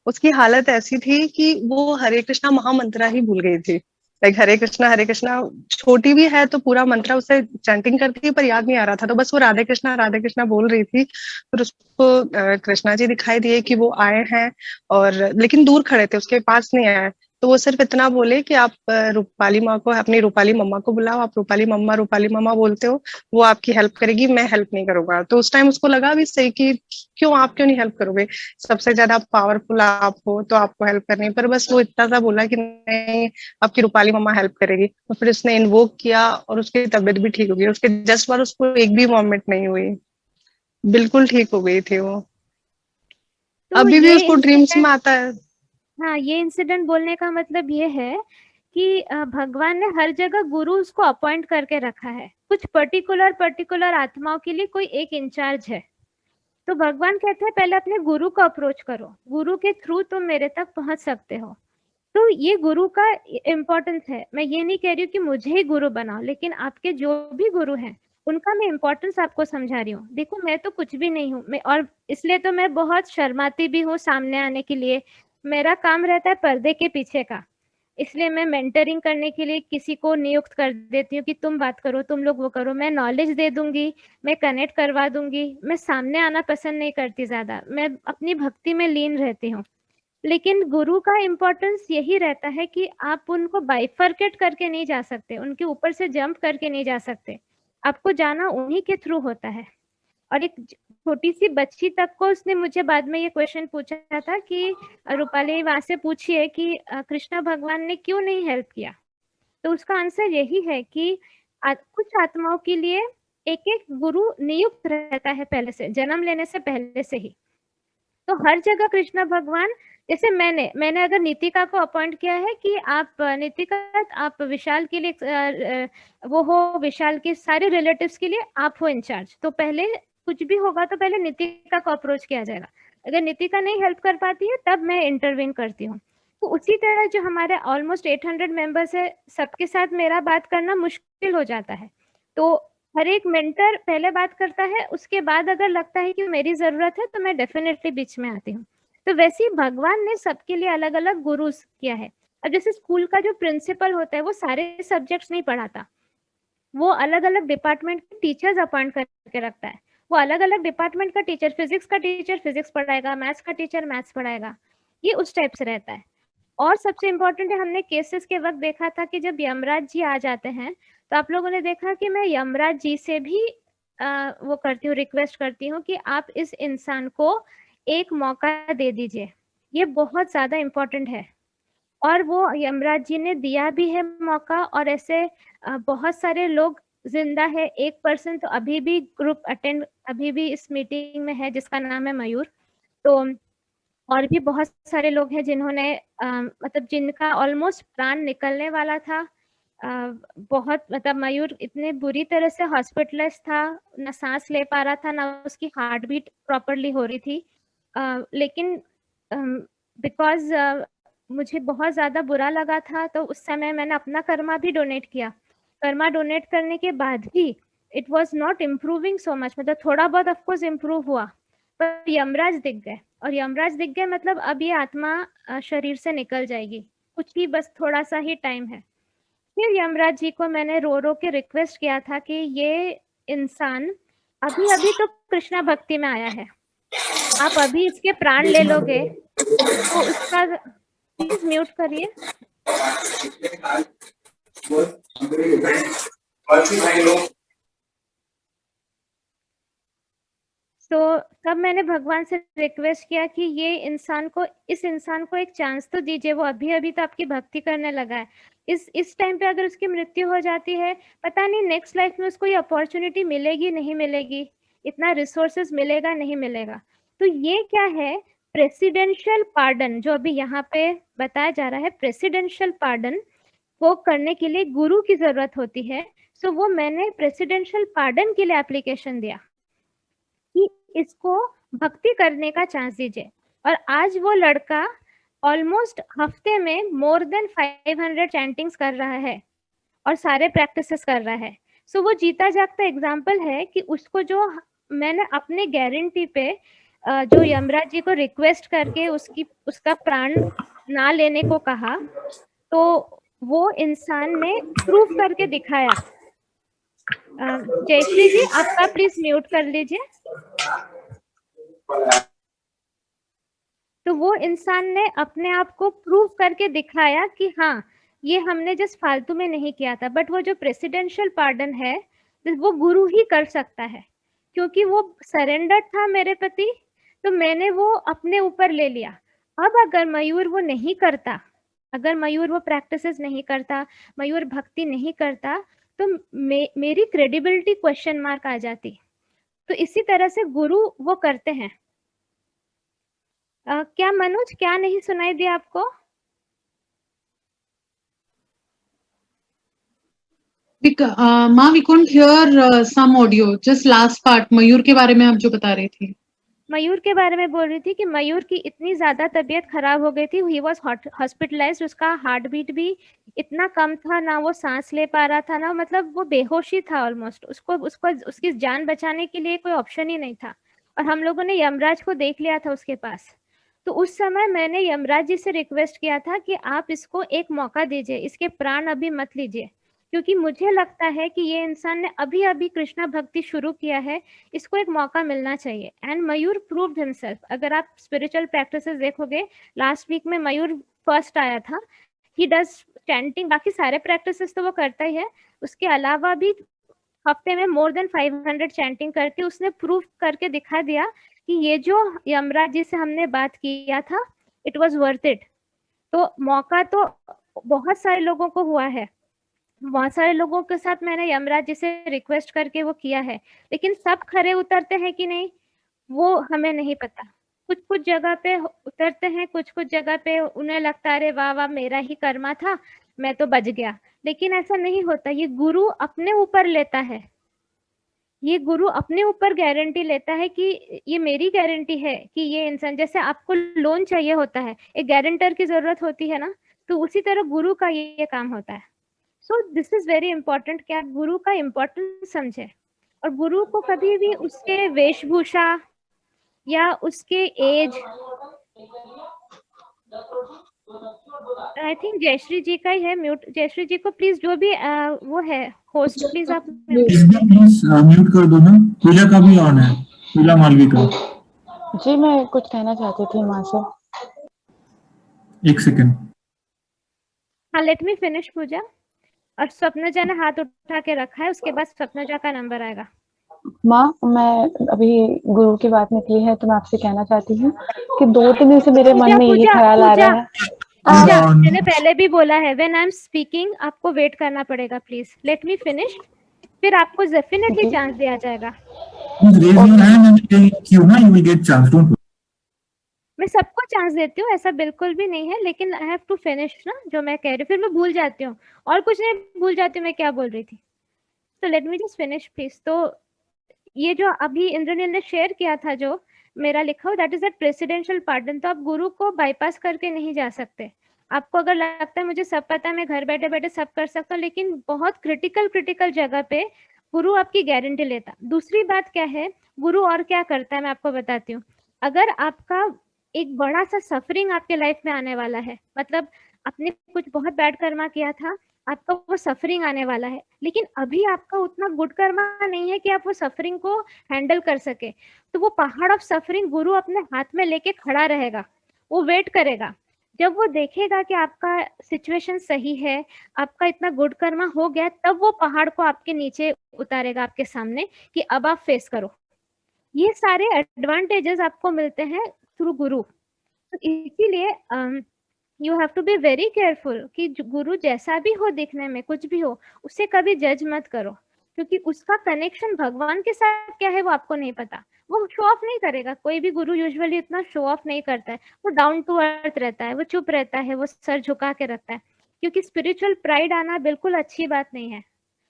उसकी हालत ऐसी थी कि वो हरे कृष्णा महामंत्र ही भूल गई थी। लाइक हरे कृष्णा छोटी भी है तो पूरा मंत्र उसे चैंटिंग करती है, पर याद नहीं आ रहा था। तो बस वो राधे कृष्णा बोल रही थी। फिर उसको कृष्णा जी दिखाई दिए कि वो आए हैं, और लेकिन दूर खड़े थे, उसके पास नहीं आए। तो वो सिर्फ इतना बोले कि आप रूपाली माँ को, अपनी रूपाली मम्मा को बुलाओ, आप रूपाली मम्मा बोलते हो, वो आपकी हेल्प करेगी, मैं हेल्प नहीं करूंगा। तो उस टाइम उसको लगा भी सही कि आप क्यों नहीं हेल्प करोगे, सबसे ज्यादा पावरफुल आप हो तो आपको हेल्प करनी है। पर बस वो इतना सा बोला कि नहीं, आपकी रूपाली मम्मा हेल्प करेगी। तो फिर उसने इन्वोक किया और उसकी तबीयत भी ठीक हो गई। उसके जस्ट बाद उसको एक भी वॉमिट नहीं हुई, बिल्कुल ठीक हो गई थी वो। तो अभी भी ये उसको ड्रीम्स में आता है। हाँ, ये इंसिडेंट बोलने का मतलब ये है कि भगवान ने हर जगह गुरु उसको अपॉइंट करके रखा है। कुछ पर्टिकुलर आत्माओं के लिए कोई एक इंचार्ज है। तो भगवान कहते हैं पहले अपने गुरु को अप्रोच करो, गुरु के थ्रू तुम मेरे तक पहुंच सकते हो। तो ये गुरु का इम्पोर्टेंस है। मैं ये नहीं कह रही हूँ कि मुझे ही गुरु बनाओ, लेकिन आपके जो भी गुरु हैं उनका मैं इम्पोर्टेंस आपको समझा रही हूँ। देखो, मैं तो कुछ भी नहीं हूँ, मैं और इसलिए तो मैं बहुत शर्माती भी हूँ सामने आने के लिए। मेरा काम रहता है पर्दे के पीछे का, इसलिए मैं मेंटरिंग करने के लिए किसी को नियुक्त कर देती हूँ कि तुम बात करो, तुम लोग वो करो। मैं नॉलेज दे दूंगी, मैं कनेक्ट करवा दूंगी। मैं सामने आना पसंद नहीं करती ज्यादा, मैं अपनी भक्ति में लीन रहती हूँ। लेकिन गुरु का इम्पोर्टेंस यही रहता है कि आप उनको बाइफर्केट करके नहीं जा सकते, उनके ऊपर से जंप करके नहीं जा सकते। आपको जाना उन्हीं के थ्रू होता है। और एक छोटी सी बच्ची तक को उसने मुझे बाद में ये क्वेश्चन पूछा था कि रूपाली वहां से पूछिए कि कृष्णा भगवान ने क्यों नहीं हेल्प किया। तो उसका आंसर यही है कि कुछ आत्माओं के लिए एक एक गुरु नियुक्त रहता है पहले से, जन्म लेने से पहले से ही। तो हर जगह कृष्ण भगवान, जैसे मैंने अगर नीतिका को अपॉइंट किया है कि आप नीतिका, आप विशाल के लिए वो हो, विशाल के सारे रिलेटिव्स के लिए आप हो इंचार्ज, तो पहले कुछ भी होगा तो पहले नीतिका को अप्रोच किया जाएगा। अगर नीतिका नहीं हेल्प कर पाती है तब मैं इंटरवीन करती हूँ। तो उसी तरह जो हमारे ऑलमोस्ट 800 मेंबर्स है, सबके साथ मेरा बात करना मुश्किल हो जाता है। तो हर एक मेंटर पहले बात करता है, उसके बाद अगर लगता है कि मेरी जरूरत है तो मैं डेफिनेटली बीच में आती हूँ। तो वैसे ही भगवान ने सबके लिए अलग अलग गुरुस किया है। अब जैसे स्कूल का जो प्रिंसिपल होता है वो सारे सब्जेक्ट्स नहीं पढ़ाता, वो अलग अलग डिपार्टमेंट के टीचर्स अपॉइंट करके रखता है। वो अलग अलग डिपार्टमेंट का टीचर, फिजिक्स का टीचर फिजिक्स पढ़ाएगा, मैथ्स का टीचर मैथ्स पढ़ाएगा, ये उस टाइप से रहता है। और सबसे इम्पोर्टेंट है, हमने केसेस के वक्त देखा था कि जब यमराज जी आ जाते हैं तो आप लोगों ने देखा कि मैं यमराज जी से भी वो करती हूँ, रिक्वेस्ट करती हूँ कि आप इस इंसान को एक मौका दे दीजिए। ये बहुत ज़्यादा इम्पोर्टेंट है और वो यमराज जी ने दिया भी है मौका। और ऐसे बहुत सारे लोग जिंदा है। एक पर्सन तो अभी भी ग्रुप अटेंड अभी भी इस मीटिंग में है जिसका नाम है मयूर। तो और भी बहुत सारे लोग हैं जिन्होंने मतलब जिनका ऑलमोस्ट प्राण निकलने वाला था। बहुत मतलब मयूर इतने बुरी तरह से हॉस्पिटलाइज था, ना सांस ले पा रहा था, ना उसकी हार्ट बीट प्रॉपरली हो रही थी। लेकिन बिकॉज मुझे बहुत ज़्यादा बुरा लगा था तो उस समय मैंने अपना कर्मा भी डोनेट किया। कर्मा डोनेट करने के बाद भी it was not improving so much, मतलब थोड़ा बहुत ऑफकोर्स इम्प्रूव हुआ, पर यमराज दिख गए। और यमराज दिख गए मतलब अब ये आत्मा शरीर से निकल जाएगी, कुछ ही बस थोड़ा सा ही टाइम है। फिर यमराज जी को मैंने रो रो के रिक्वेस्ट किया था कि ये इंसान अभी अभी तो कृष्णा भक्ति में आया है, आप अभी इसके प्राण ले लोगे तो उसका, प्लीज म्यूट करिए। तो तब मैंने भगवान से रिक्वेस्ट किया कि ये इस इंसान को एक चांस तो दीजिए, वो अभी अभी तो आपकी भक्ति करने लगा है। इस टाइम पे अगर उसकी मृत्यु हो जाती है, पता नहीं नेक्स्ट लाइफ में उसको ये अपॉर्चुनिटी मिलेगी नहीं मिलेगी, इतना रिसोर्सेज मिलेगा नहीं मिलेगा। तो ये क्या है, प्रेसिडेंशियल पार्डन जो अभी यहाँ पे बताया जा रहा है, प्रेसिडेंशियल पार्डन वो करने के लिए गुरु की जरूरत होती है। सो वो मैंने प्रेसिडेंशियल पार्डन के लिए एप्लीकेशन दिया कि इसको भक्ति करने का चांस दीजिए। और आज वो लड़का ऑलमोस्ट हफ्ते में मोर देन 500 चैंटिंग्स कर रहा है और सारे प्रैक्टिसेस कर रहा है। सो वो जीता जागता एग्जाम्पल है कि उसको जो मैंने अपने गारंटी पे जो यमराज जी को रिक्वेस्ट करके उसका प्राण ना लेने को कहा, तो वो इंसान ने प्रूफ करके दिखाया। जयश्री जी आपका प्लीज म्यूट कर लीजिए। तो वो इंसान ने अपने आप को प्रूव करके दिखाया कि हाँ ये हमने जस्ट फालतू में नहीं किया था। बट वो जो प्रेसिडेंशियल पार्डन है वो गुरु ही कर सकता है, क्योंकि वो सरेंडर था मेरे प्रति, तो मैंने वो अपने ऊपर ले लिया। अब अगर मयूर वो नहीं करता, अगर मयूर वो प्रैक्टिसेस नहीं करता, मयूर भक्ति नहीं करता, तो मेरी क्रेडिबिलिटी क्वेश्चन मार्क आ जाती। तो इसी तरह से गुरु वो करते हैं। क्या मनोज, क्या नहीं सुनाई दिया आपको? Ma'am we couldn't hear some audio, just last part Mayur के बारे में आप जो बता रही थी। मयूर के बारे में बोल रही थी कि मयूर की इतनी ज्यादा तबीयत खराब हो गई थी, ही वॉज हॉस्पिटलाइज्ड, उसका हार्ट बीट भी इतना कम था, ना वो सांस ले पा रहा था, ना मतलब वो बेहोशी था ऑलमोस्ट। उसको उसकी जान बचाने के लिए कोई ऑप्शन ही नहीं था। और हम लोगों ने यमराज को देख लिया था उसके पास। तो उस समय मैंने यमराज जी से रिक्वेस्ट किया था कि आप इसको एक मौका दीजिए, इसके प्राण अभी मत लीजिए, क्योंकि मुझे लगता है कि ये इंसान ने अभी अभी कृष्णा भक्ति शुरू किया है, इसको एक मौका मिलना चाहिए। And Mayur proved himself. अगर आप स्पिरिचुअल प्रैक्टिसेस देखोगे, लास्ट वीक में मयूर फर्स्ट आया था। ही डज चैंटिंग, बाकी सारे प्रैक्टिसेस तो वो करता ही है, उसके अलावा भी हफ्ते में मोर देन 500 चैंटिंग करके उसने प्रूव करके दिखा दिया कि ये जो यमराज जी से हमने बात किया था, इट वॉज वर्थ इट। तो मौका तो बहुत सारे लोगों को हुआ है, बहुत सारे लोगों के साथ मैंने यमराज जी से रिक्वेस्ट करके वो किया है, लेकिन सब खरे उतरते हैं कि नहीं वो हमें नहीं पता। कुछ जगह पे उतरते हैं, कुछ जगह पे उन्हें लगता है अरे वाह वाह मेरा ही कर्मा था, मैं तो बच गया। लेकिन ऐसा नहीं होता, ये गुरु अपने ऊपर लेता है, ये गुरु अपने ऊपर गारंटी लेता है कि ये मेरी गारंटी है कि ये इंसान, जैसे आपको लोन चाहिए होता है, एक गारंटर की जरूरत होती है ना, तो उसी तरह गुरु का ये काम होता है। So this is very important कि आप गुरु का इम्पोर्टेंस समझे। और गुरु को कभी भी उसके वेशभूषा या उसके एज, आई थिंक जयश्री जी का ही है म्यूट। जयश्री जी को प्लीज, जो भी वो है होस्ट, प्लीज आप प्लीज म्यूट कर दो ना। पूजा का भी ऑन है, पूजा मालवी का। जी मैं कुछ कहना चाहती थी माँ से। एक सेकंड। हाँ, लेट मी फिनिश पूजा। और स्वप्नजा ने हाथ उठा के रखा है, उसके बाद स्वप्नजा का नंबर आएगा। माँ, मैं अभी गुरु की बात निकली है तो मैं आपसे कहना चाहती हूँ कि 2-3 दिन से मेरे मन पूजा में यही पूजा ख्याल आ पूजा रहा है। पूजा, on. मैंने पहले भी बोला है, व्हेन आई एम स्पीकिंग आपको वेट करना पड़ेगा, प्लीज लेट मी फिनिश, फिर आपको डेफिनेटली जी। चांस दिया जाएगा। Please raise your hand and tell queue ना, you will get chance. Don't worry. मैं सबको चांस देती हूँ, ऐसा बिल्कुल भी नहीं है, लेकिन आई हैव टू फिनिश ना जो मैं कह रही हूँ, फिर मैं भूल जाती हूँ और कुछ नहीं, भूल जाती हूँ मैं क्या बोल रही थी। तो let me just finish please. तो ये जो अभी इंद्रनील ने शेयर किया था, जो मेरा लिखा हो, that is that presidential pardon. तो आप गुरु को बाईपास करके नहीं जा सकते। आपको अगर लगता है मुझे सब पता है, मैं घर बैठे बैठे सब कर सकता हूँ, लेकिन बहुत क्रिटिकल जगह पे गुरु आपकी गारंटी लेता। दूसरी बात क्या है, गुरु और क्या करता है मैं आपको बताती हूँ। अगर आपका एक बड़ा सा सफरिंग आपके लाइफ में आने वाला है, मतलब आपने कुछ बहुत बैड कर्मा किया था, आपका वो सफरिंग आने वाला है, लेकिन अभी आपका उतना गुड कर्मा नहीं है कि आप वो सफरिंग को हैंडल कर सके, तो वो पहाड़ ऑफ सफरिंग गुरु अपने हाथ में लेके खड़ा रहेगा, वो वेट करेगा। जब वो देखेगा कि आपका सिचुएशन सही है, आपका इतना गुड कर्मा हो गया, तब वो पहाड़ को आपके नीचे उतारेगा आपके सामने कि अब आप फेस करो। ये सारे एडवांटेजेस आपको मिलते हैं थ्रू गुरु। तो इसीलिए you have to be very careful कि गुरु जैसा भी हो दिखने में, कुछ भी हो, उसे कभी जज मत करो, क्योंकि उसका कनेक्शन भगवान के साथ क्या है वो आपको नहीं पता। वो शो ऑफ नहीं करेगा, कोई भी गुरु यूजुअली इतना शो ऑफ नहीं करता है, वो डाउन टू अर्थ रहता है, वो चुप रहता है, वो सर झुका के रखता है, क्योंकि स्पिरिचुअल प्राइड आना बिल्कुल अच्छी बात नहीं है।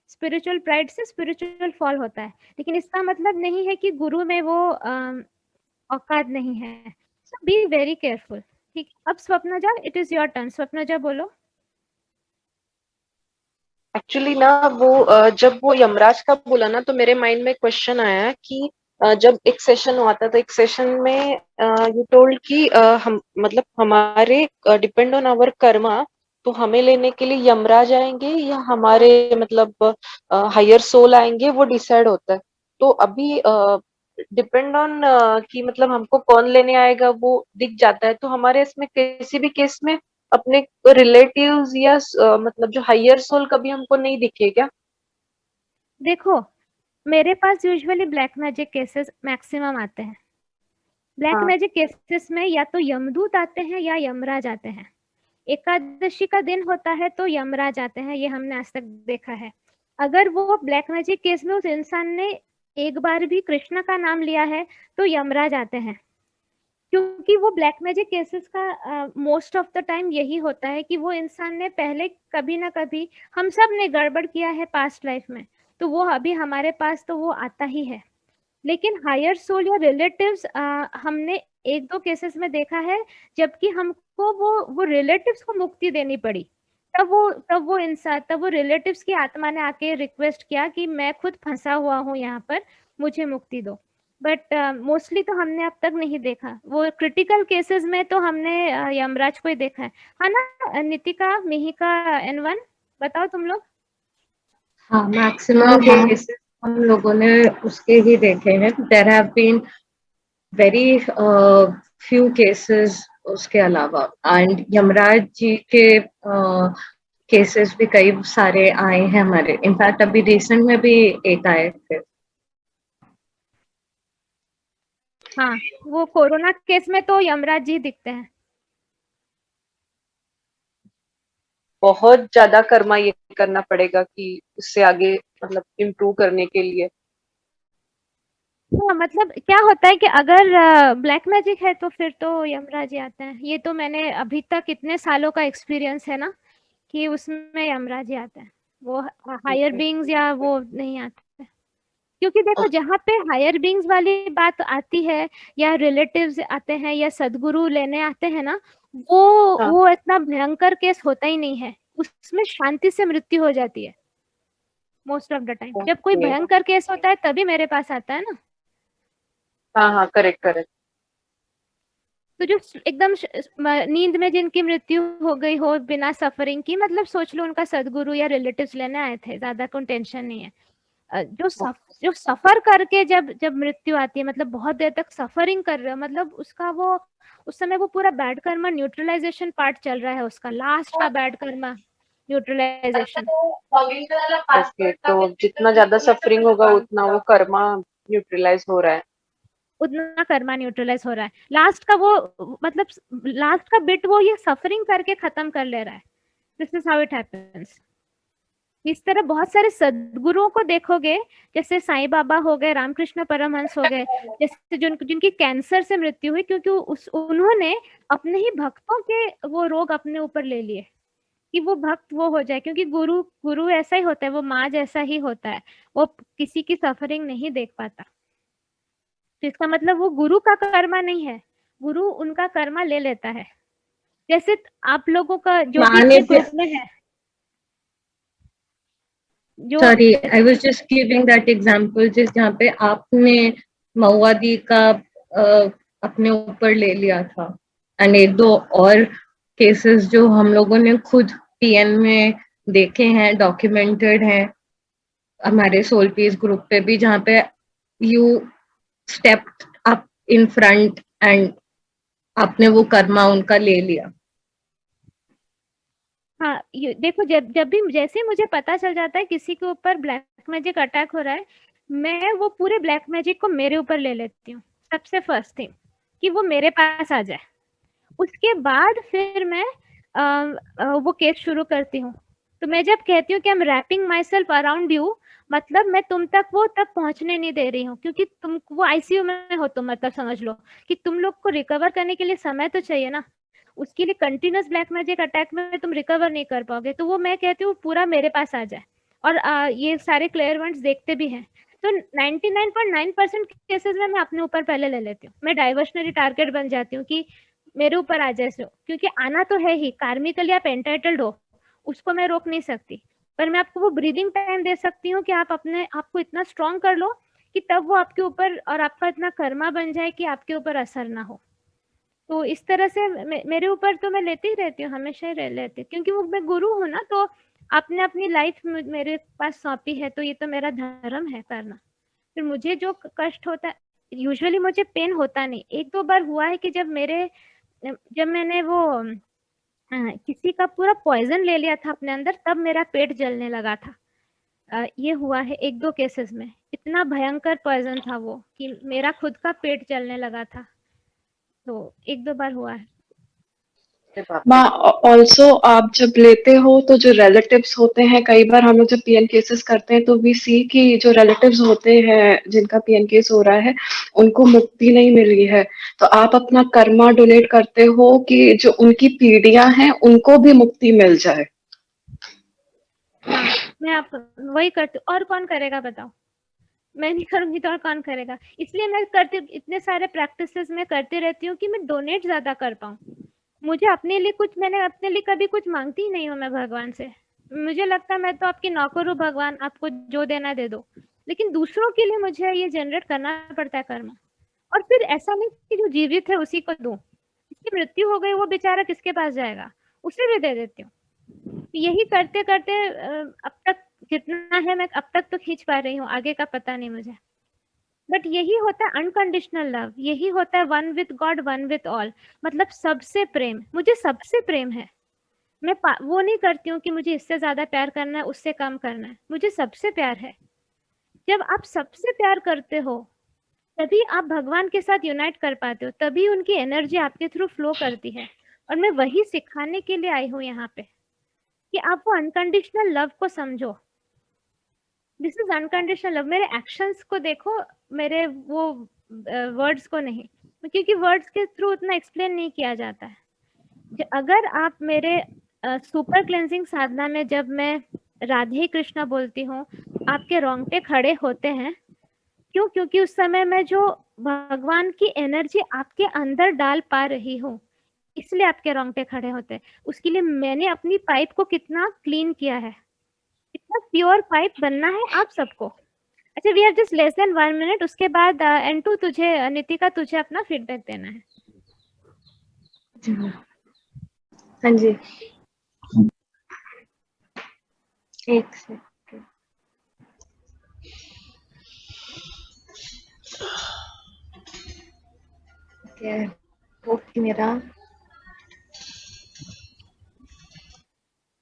स्पिरिचुअल प्राइड से स्पिरिचुअल फॉल होता है, लेकिन इसका मतलब नहीं है कि गुरु में वो औकात नहीं है। सो बी वेरी केयरफुल। ठीक, अब Swapnaja, it is your turn. Swapnaja बोलो। एक्चुअली ना वो जब वो यमराज का बोला ना, तो मेरे माइंड में क्वेश्चन आया कि जब एक सेशन हुआ था, तो एक सेशन में यू टोल्ड कि हम मतलब हमारे डिपेंड ऑन आवर कर्मा, तो हमें लेने के लिए यमराज आएंगे या हमारे मतलब हायर सोल आएंगे, वो डिसाइड होता है। तो अभी डिपेंड ऑन कि मतलब हमको कौन लेने आएगा वो दिख जाता है। तो हमारे इसमें किसी भी केस में अपने रिलेटिव्स या मतलब जो हायर सोल कभी हमको नहीं दिखे क्या? देखो, मेरे पास usually black magic cases maximum आते हैं। ब्लैक हाँ। मैजिक केसेस में या तो यमदूत आते हैं या यमराज आते हैं। एकादशी का दिन होता है तो यमराज आते हैं, ये हमने आज तक देखा है। अगर वो ब्लैक मैजिक केस में उस इंसान ने एक बार भी कृष्ण का नाम लिया है तो यमराज आते हैं, क्योंकि वो ब्लैक मैजिक केसेस का मोस्ट ऑफ द टाइम यही होता है कि वो इंसान ने पहले कभी ना कभी, हम सब ने गड़बड़ किया है पास्ट लाइफ में, तो वो अभी हमारे पास तो वो आता ही है। लेकिन हायर सोल या रिलेटिव्स हमने एक दो केसेस में देखा है, जबकि हमको वो रिलेटिव्स को मुक्ति देनी पड़ी, तब वो रिलेटिव्स की आत्मा ने आके रिक्वेस्ट किया कि मैं खुद फंसा हुआ हूँ यहाँ पर, मुझे मुक्ति दो। बट मोस्टली तो हमने अब तक नहीं देखा। वो क्रिटिकल केसेस में तो हमने यमराज को ही देखा है ना। नितिका, मिहिका, N1 बताओ तुम लोग। हाँ, मैक्सिमम केसेस हम लोगों ने उसके ही देखे हैं। There have been very few cases उसके अलावा, एंड यमराज जी के केसेस भी कई सारे आए हैं हमारे। इनफैक्ट अभी रिसेंट में भी एक आए थे। हाँ, वो कोरोना केस में तो यमराज जी दिखते हैं। बहुत ज्यादा कर्मा ये करना पड़ेगा कि उससे आगे मतलब इम्प्रूव करने के लिए। हाँ, मतलब क्या होता है कि अगर ब्लैक मैजिक है तो फिर तो यमराज ही आते हैं। ये तो मैंने अभी तक इतने सालों का एक्सपीरियंस है ना कि उसमें यमराज ही आते हैं, वो हायर बीइंग्स या वो नहीं आते। क्योंकि देखो, जहाँ पे हायर बीइंग्स वाली बात आती है या रिलेटिव्स आते हैं या सदगुरु लेने आते हैं ना, वो इतना भयंकर केस होता ही नहीं है, उसमें शांति से मृत्यु हो जाती है मोस्ट ऑफ द टाइम। जब कोई भयंकर केस होता है तभी मेरे पास आता है ना। हाँ, करेक्ट। तो जो एकदम नींद में जिनकी मृत्यु हो गई हो बिना सफरिंग की, मतलब सोच लो उनका सदगुरु या रिलेटिव्स लेने आए थे, ज्यादा कोई टेंशन नहीं है। जो सफर करके जब मृत्यु आती है, मतलब बहुत देर तक सफरिंग कर रहे हो, मतलब उसका वो उस समय वो पूरा बैड कर्मा न्यूट्रलाइजेशन पार्ट चल रहा है, उसका लास्ट का बैड कर्मा न्यूट्रलाइजेशन। ओके, तो जितना ज्यादा सफरिंग होगा उतना वो कर्मा न्यूट्रलाइज हो रहा है। उतना कर्मा न्यूट्रलाइज हो रहा है। लास्ट का वो मतलब लास्ट का बिट वो ये सफरिंग करके खत्म कर ले रहा है। This is how it happens. इस तरह बहुत सारे सदगुरुओं को देखोगे, जैसे साईं बाबा हो गए, रामकृष्ण परमहंस हो गए, जैसे जिनकी कैंसर से मृत्यु हुई, क्योंकि उन्होंने अपने ही भक्तों के वो रोग अपने ऊपर ले लिए कि वो भक्त वो हो जाए, क्योंकि गुरु गुरु ऐसा ही होता है, वो माँ जैसा ही होता है, वो किसी की सफरिंग नहीं देख पाता। तो इसका मतलब वो गुरु का कर्मा नहीं है, गुरु उनका कर्मा ले लेता है। जैसे आप लोगों का जो भी माने ग्रुप में है, जो sorry I was just giving that example, जिस जहाँ पे आपने महुआदी का अपने ऊपर ले लिया था, एंड एक दो और केसेस जो हम लोगों ने खुद पीएन में देखे हैं, डॉक्यूमेंटेड हैं हमारे सोल पीस ग्रुप पे भी, जहाँ पे you stepped up in front end आपने वो कर्मा उनका ले लिया। हाँ, देखो जब भी जैसे ही मुझे पता चल जाता है किसी के ऊपर ब्लैक मैजिक अटैक हो रहा है, मैं वो पूरे ब्लैक मैजिक को मेरे ऊपर ले लेती हूँ सबसे फर्स्ट थिंग, कि वो मेरे पास आ जाए। उसके बाद फिर मैं वो केस शुरू करती हूँ। तो मैं जब कहती हूँ कि I am wrapping myself around you, मतलब मैं तुम तक वो तक पहुंचने नहीं दे रही हूँ, क्योंकि तुम वो आईसीयू में हो, तुम मतलब समझ लो कि तुम लोग को रिकवर करने के लिए समय तो चाहिए ना। उसके लिए कंटिन्यूस ब्लैक मैजिक अटैक में तुम रिकवर नहीं कर पाओगे। तो वो मैं कहती हूँ पूरा मेरे पास आ जाए। और ये सारे क्लेयरमेंट्स देखते भी हैं, तो 99.9% केसेस में मैं अपने ऊपर पहले ले लेती हूँ। मैं डाइवर्शनरी टारगेट बन जाती हूँ कि मेरे ऊपर आ जाए, क्योंकि आना तो है ही, कार्मिकली आप एंटाइटल्ड हो, उसको मैं रोक नहीं सकती। पर मैं आपको वो ब्रीदिंग टाइम दे सकती हूँ कि आप अपने आप को इतना स्ट्रॉन्ग कर लो कि तब वो आपके ऊपर और आपका इतना कर्मा बन जाए कि आपके ऊपर असर ना हो। तो इस तरह से मेरे ऊपर तो मैं लेती ही रहती हूँ, हमेशा ही लेती हूँ, क्योंकि वो मैं गुरु हूँ ना, तो आपने अपनी लाइफ मेरे पास सौंपी है, तो ये तो मेरा धर्म है करना। फिर मुझे जो कष्ट होता है, यूजुअली मुझे पेन होता नहीं, एक दो बार हुआ है कि जब मैंने वो किसी का पूरा पॉइजन ले लिया था अपने अंदर, तब मेरा पेट जलने लगा था। ये हुआ है एक दो केसेस में, इतना भयंकर पॉइजन था वो कि मेरा खुद का पेट जलने लगा था। तो एक दो बार हुआ है। माँ ऑल्सो आप जब लेते हो तो जो रिलेटिव्स होते हैं, कई बार हम लोग जब पीएन केसेस करते हैं तो वी सी कि जो रिलेटिव्स होते हैं जिनका पीएन केस हो रहा है उनको मुक्ति नहीं मिली है, तो आप अपना कर्मा डोनेट करते हो कि जो उनकी पीढ़ियां हैं उनको भी मुक्ति मिल जाए। हाँ, मैं आप वही करती हूँ, और कौन करेगा बताओ? मैं नहीं करूंगी तो और कौन करेगा? इसलिए मैं करती, इतने सारे प्रैक्टिसेस में करती रहती हूँ कि मैं डोनेट ज्यादा कर पाऊँ। मुझे अपने लिए मैंने अपने लिए कभी कुछ मांगती ही नहीं हूँ मैं भगवान से। मुझे लगता है मैं तो आपकी नौकर हूँ भगवान, आपको जो देना दे दो। लेकिन दूसरों के लिए मुझे ये जनरेट करना पड़ता है कर्म। और फिर ऐसा नहीं कि जो जीवित है उसी को दूं, जिसकी मृत्यु हो गई वो बेचारा किसके पास जाएगा, उसे भी दे देती हूँ। यही करते करते अब तक जितना है मैं अब तक तो खींच पा रही हूँ, आगे का पता नहीं मुझे। बट यही होता है अनकंडीशनल लव, यही होता है one with God one with all, मतलब सबसे प्रेम। मुझे सबसे प्रेम है। मैं वो नहीं करती हूँ कि मुझे इससे ज्यादा प्यार करना है, उससे कम करना है। मुझे सबसे प्यार है। जब आप सबसे प्यार करते हो तभी आप भगवान के साथ यूनाइट कर पाते हो, तभी उनकी एनर्जी आपके थ्रू फ्लो करती है। और मैं वही सिखाने के लिए आई हूँ यहाँ पे कि आप वो अनकंडीशनल लव को समझो। This is unconditional love. मेरे एक्शंस को देखो, मेरे वो वर्ड्स को नहीं, क्योंकि वर्ड्स के थ्रू उतना एक्सप्लेन नहीं किया जाता है। अगर आप मेरे सुपर क्लेंजिंग साधना में जब मैं राधे कृष्णा बोलती हूँ, आपके रोंगटे खड़े होते हैं। क्यों? क्योंकि उस समय मैं जो भगवान की एनर्जी आपके अंदर डाल पा रही हूँ, इसलिए आपके रोंगटे खड़े होते हैं। उसके लिए मैंने अपनी पाइप को कितना क्लीन किया है, इतना प्योर पाइप बनना है आप सबको। अच्छा, we have just less than 1 minute, उसके बाद एंटू तुझे, नितिका तुझे अपना फीडबैक देना है। हाँ जी, एक सेकंड। क्या है वो कि मेरा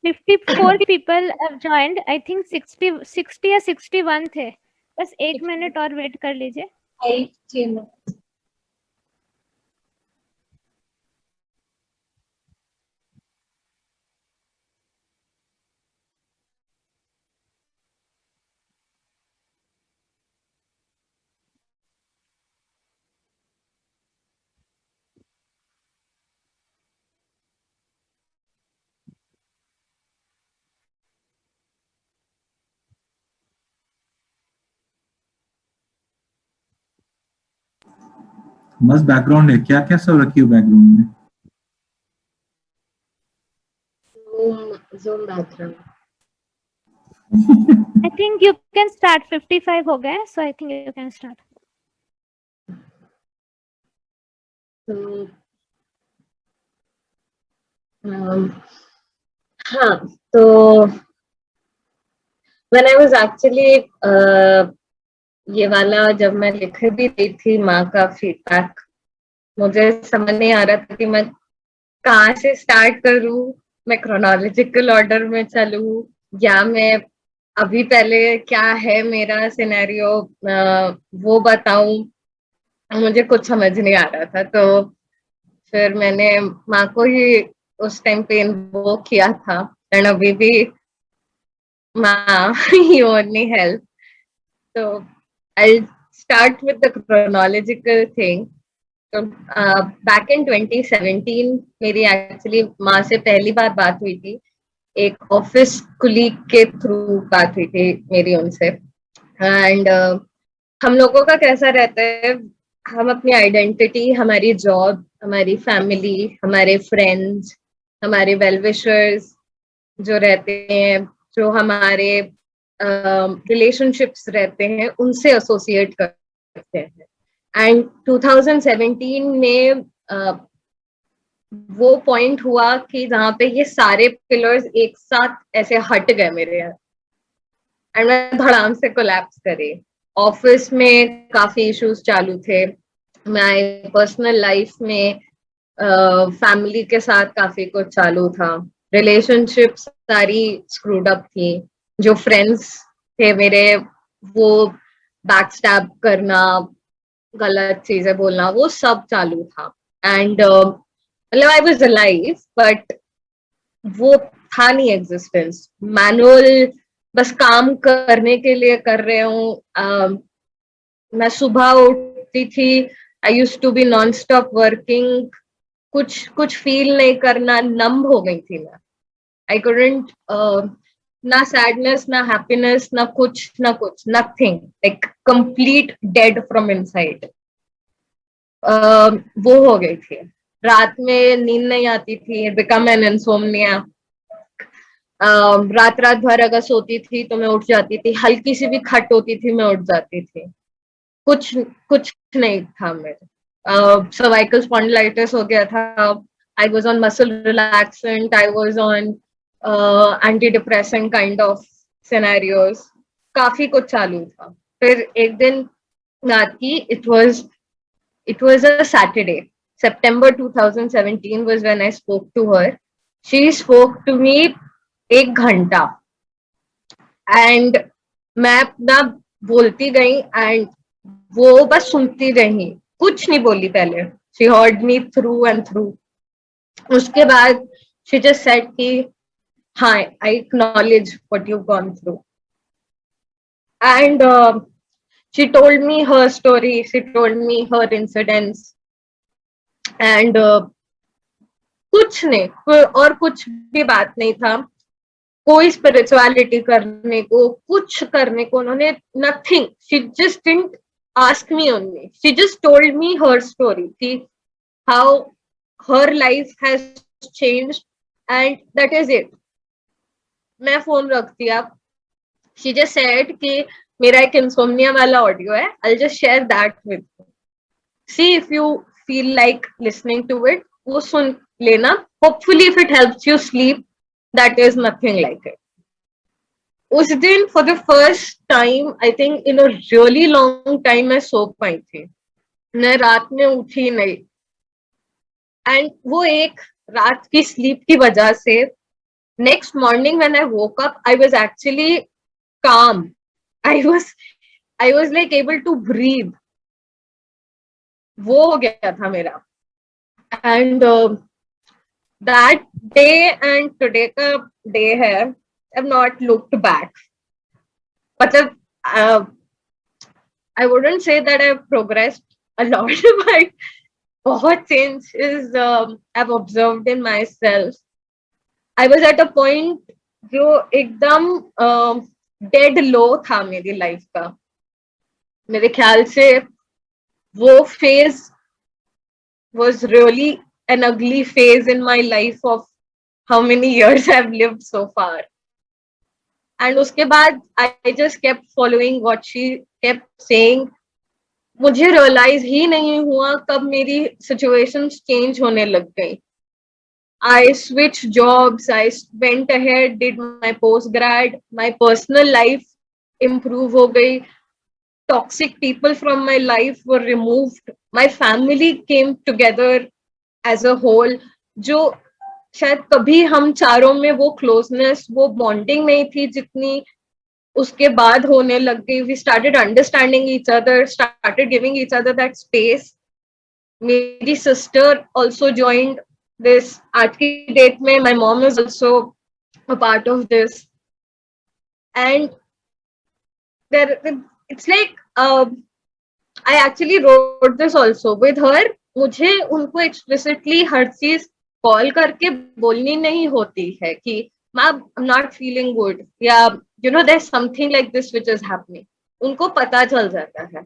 54 people have joined. I think 60 या 61 थे. बस 1 मिनट और वेट कर लीजिए. मस्त बैकग्राउंड है. क्या क्या सब रखी हो बैकग्राउंड में? Zoom background. I think you can start. 55 हो गए, so I think you can start. So, हाँ, तो when I was actually ये वाला जब मैं लिख भी रही थी माँ का फीडबैक, मुझे समझ नहीं आ रहा था कि मैं कहाँ से स्टार्ट करूँ, मैं क्रोनोलॉजिकल ऑर्डर में चलूँ या मैं अभी पहले क्या है मेरा सिनेरियो वो बताऊं. मुझे कुछ समझ नहीं आ रहा था, तो फिर मैंने माँ को ही उस टाइम पे इन्वोक किया था. एंड अभी भी माँ you only help. So I'll start with the chronological thing. So back in 2017 मेरी एक्चुअली माँ से पहली बार बात हुई थी. एक ऑफिस कुलीग के थ्रू बात हुई थी मेरी उनसे. एंड हम लोगों का कैसा रहता है, हम अपनी आइडेंटिटी, हमारी जॉब, हमारी फैमिली, हमारे फ्रेंड्स, हमारे वेल विशर्स जो रहते हैं, जो हमारे रिलेशनशिप्स रहते हैं, उनसे एसोसिएट करते हैं. एंड 2017 में वो पॉइंट हुआ कि जहाँ पे ये सारे पिलर्स एक साथ ऐसे हट गए मेरे यहाँ, एंड मैं धड़ाम से कोलैप्स करी. ऑफिस में काफी इश्यूज चालू थे, मैं पर्सनल लाइफ में फैमिली के साथ काफी कुछ चालू था, रिलेशनशिप्स सारी स्क्रूड अप थी, जो फ्रेंड्स थे मेरे वो बैकस्टैब करना, गलत चीजें बोलना, वो सब चालू था. एंड मतलब आई वाज अलाइव बट वो था नहीं एग्जिस्टेंस. मैनुअल बस काम करने के लिए कर रहे हूँ. मैं सुबह उठती थी, I used to be non stop working, कुछ फील नहीं करना, नंब हो गई थी मैं. आई कुडंट, ना सैडनेस, ना हैप्पीनेस, ना कुछ, nothing, like complete dead from inside. वो हो गई थी. रात में नींद नहीं आती थी, बिकम एन इंसोम्निया. रात भर अगर सोती थी तो मैं उठ जाती थी, हल्की सी भी खट होती थी मैं उठ जाती थी. कुछ नहीं था मेरे. सर्वाइकल स्पॉन्डिलाइटिस हो गया था. I was on muscle relaxant, I was on anti depressant kind of scenarios. काफी कुछ चालू था. फिर एक दिन रात की, it was a Saturday, September 2017 was when I spoke to her. She spoke to me 1 घंटा, एंड मैं अपना बोलती गई एंड वो बस सुनती रही, कुछ नहीं बोली पहले. She heard me through and through. उसके बाद she just said कि हाँ, I acknowledge what you've gone through. And she told me her story, she told me her incidents. And कुछ नहीं और कुछ भी बात नहीं था. कोई स्पिरिचुअलिटी करने को, कुछ करने को उन्होंने, nothing. She just didn't ask me only, she just told me her story कि how her life has changed and that is it. मैं फोन रख दिया. शी जस्ट सेड कि मेरा एक इंसोम्निया वाला ऑडियो है, I just share that with you, see if you feel like listening to it, वो सुन लेना. Hopefully if it helps you sleep, that is nothing like it. उस दिन for the first time, I think in a really long time, मैं सो पाई थी. मैं रात में उठी नहीं. एंड वो एक रात की स्लीप की वजह से next morning when I woke up, I was actually calm. I was like able to breathe. वो हो गया था मेरा. And that day and today का day है, I've not looked back. मतलब I wouldn't say that I've progressed a lot, but बहुत changes I've observed in myself. I was at a point जो एकदम dead low था मेरी life का. मेरे ख्याल से वो phase was really an ugly phase in my life of how many years I've lived so far. And उसके बाद I just kept following what she kept saying. मुझे realize ही नहीं हुआ कब मेरी situations change होने लग गई. I switched jobs, I went ahead, did my post-grad, my personal life improve हो गई. Toxic people from my life were removed. My family came together as a whole. जो शायद कभी हम चारों में वो closeness, वो bonding नहीं थी जितनी उसके बाद होने लग गई. We started understanding each other, started giving each other that space. मेरी sister also joined this. आज की date में my mom is also a part of this. And it's like I actually wrote this also with her. मुझे उनको explicitly हर चीज call करके बोलनी नहीं होती है कि I'm not feeling good या there's something like this which is happening. उनको पता चल जाता है.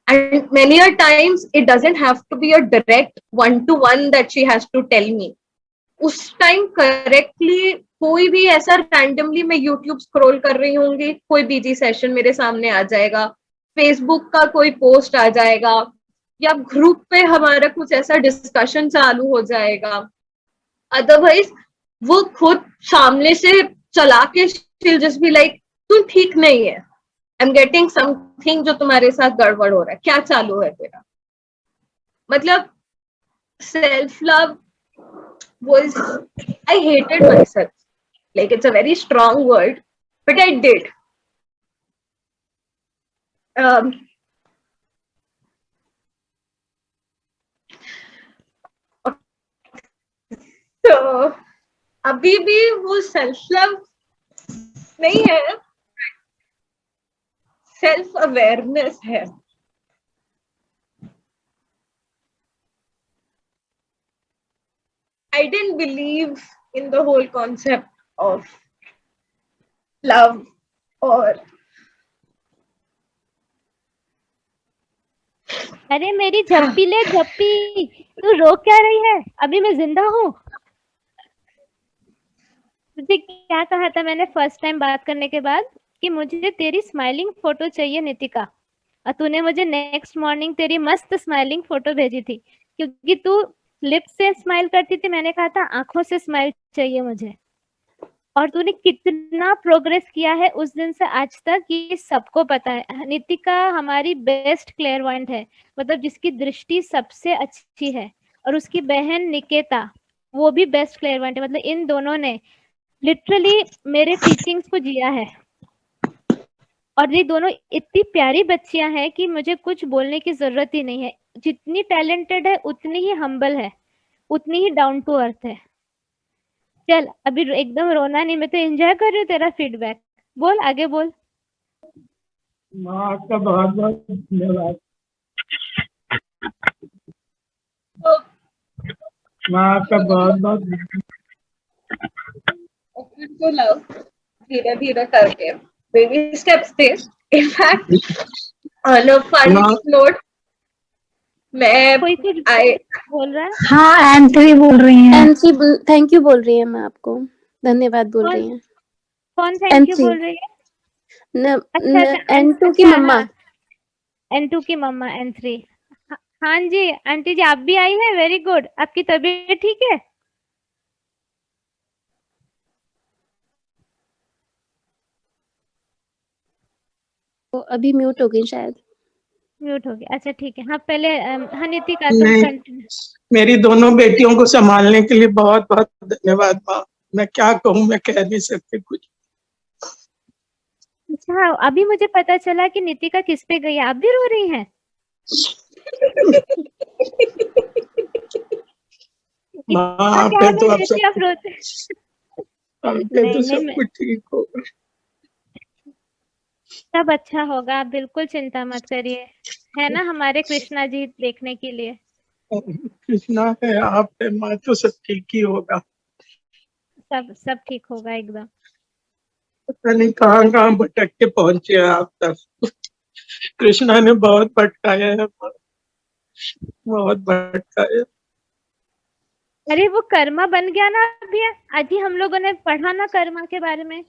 And many a times it doesn't have to be a direct one-to-one that she has to tell me. उस time correctly कोई भी ऐसा randomly मैं YouTube scroll कर रही होंगी, कोई BG session मेरे सामने आ जाएगा, Facebook का कोई post आ जाएगा, या group पे हमारा कुछ ऐसा discussion चालू हो जाएगा. Otherwise वो खुद सामने से चला के she'll just be like, तू ठीक नहीं है. I'm getting something जो तुम्हारे साथ गड़बड़ हो रहा है. क्या चालू है तेरा? मतलब self love was, I hated myself. Like it's a very strong word, but I did. So अभी भी वो self love नहीं है, self awareness है. I didn't believe in the whole concept of love or अरे मेरी झप्पी ले झप्पी, तू रो क्या रही है? अभी मैं जिंदा हूँ. तुझे क्या कहा था मैंने फर्स्ट टाइम बात करने के बाद कि मुझे तेरी स्माइलिंग फोटो चाहिए नितिका, और तूने मुझे नेक्स्ट मॉर्निंग तेरी मस्त स्माइलिंग फोटो भेजी थी क्योंकि तू लिप से स्माइल करती थी. मैंने कहा था आंखों से स्माइल चाहिए मुझे. और तूने कितना प्रोग्रेस किया है उस दिन से आज तक ये सबको पता है. नितिका हमारी बेस्ट क्लेयरवॉयंट है, मतलब जिसकी दृष्टि सबसे अच्छी है, और उसकी बहन निकेता वो भी बेस्ट क्लेयरवॉयंट है. मतलब इन दोनों ने लिटरली मेरे टीचिंग्स को जिया है. और ये दोनों इतनी प्यारी बच्चियां हैं कि मुझे कुछ बोलने की जरूरत ही नहीं है. जितनी टैलेंटेड है उतनी ही हम्बल है, उतनी ही डाउन टू अर्थ है. चल अभी एकदम रोना नहीं, मैं तो एंजॉय कर रही हूँ तेरा फीडबैक. बोल आगे बोल. माँ आपका बहुत बहुत धन्यवाद. माँ आपका बहुत बहुत धीरे धीरे करके बेबी स्टेप्स थे. In fact on a fun note मैं कोई कुछ बोल रहा है? हाँ एंथी बोल रही हैं. एनसी थैंक यू बोल रही है. मैं आपको धन्यवाद बोल रही हैं. कौन थैंक यू बोल रही है? N2 की मम्मा. N2 की मम्मा N3. हाँ जी आंटी जी आप भी आई हैं. Very good. आपकी तबीयत ठीक है? वो अभी म्यूट हो गई शायद. म्यूट हो गया. अच्छा ठीक है. हाँ पहले हाँ नितिका मेरी दोनों बेटियों को संभालने के लिए बहुत बहुत धन्यवाद माँ. मैं क्या कहूँ, मैं कह नहीं सकती कुछ। अच्छा, अभी मुझे पता चला कि नितिका किस पे गई है। आप भी रो रही हैं? माँ क्या पे मैं तो आप रहती सब आप रोते? पे नहीं तो नहीं, सब मैं कुछ ठीक होगा। सब अच्छा होगा, आप बिल्कुल चिंता मत करिए। है ना हमारे कृष्णा जी देखने के लिए। कृष्णा है, आप है, माँ, तो सब ठीक ही होगा। सब ठीक होगा एकदम। पता नहीं कहाँ कहाँ भटक के पहुंचे हैं आप तक। कृष्णा ने बहुत भटकाया है, बहुत भटकाया। अरे वो कर्मा बन गया ना अभी। आज ही हम लोगों ने पढ़ा ना कर्मा के बारे में।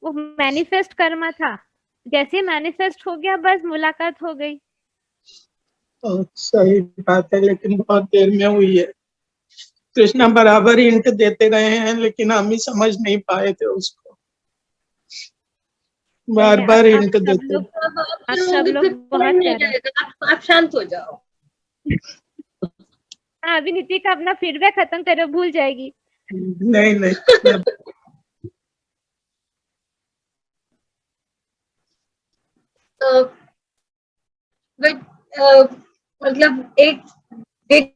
वो मैनिफेस्ट कर्मा था, जैसे मैनिफेस्ट हो गया बस मुलाकात हो गई। तो सही बात है, लेकिन बहुत देर में हुई है। कृष्णा बराबर हिंट देते रहे हैं, लेकिन हम ही समझ नहीं पाए थे उसको। बार बार आप हिंट सब देते। लोग अब आप आप सब लोगों लोग को समझ बहुत नहीं प्यारे। जाएगा, आप शांत हो जाओ। हाँ, अभी नितिका अपना फीडबैक खत्म करो, भूल जाएगी। नहीं नहीं, बट मतलब एक big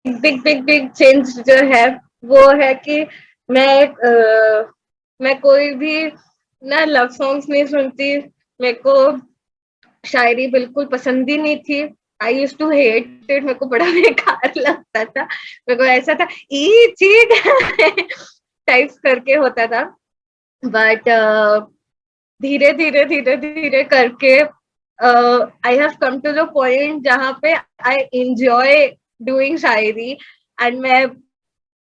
big big big change जो है वो है कि मैं कोई भी ना लव सॉन्ग्स नहीं सुनती। मेरे को शायरी बिल्कुल पसंद ही नहीं थी। आई यूज टू हेट इट, मेरे को बड़ा बेकार लगता था। मेरे को ऐसा था ई चीज टाइप करके होता था। बट धीरे धीरे धीरे धीरे करके I have come to the point जहाँ पे I enjoy doing shayari. And मैं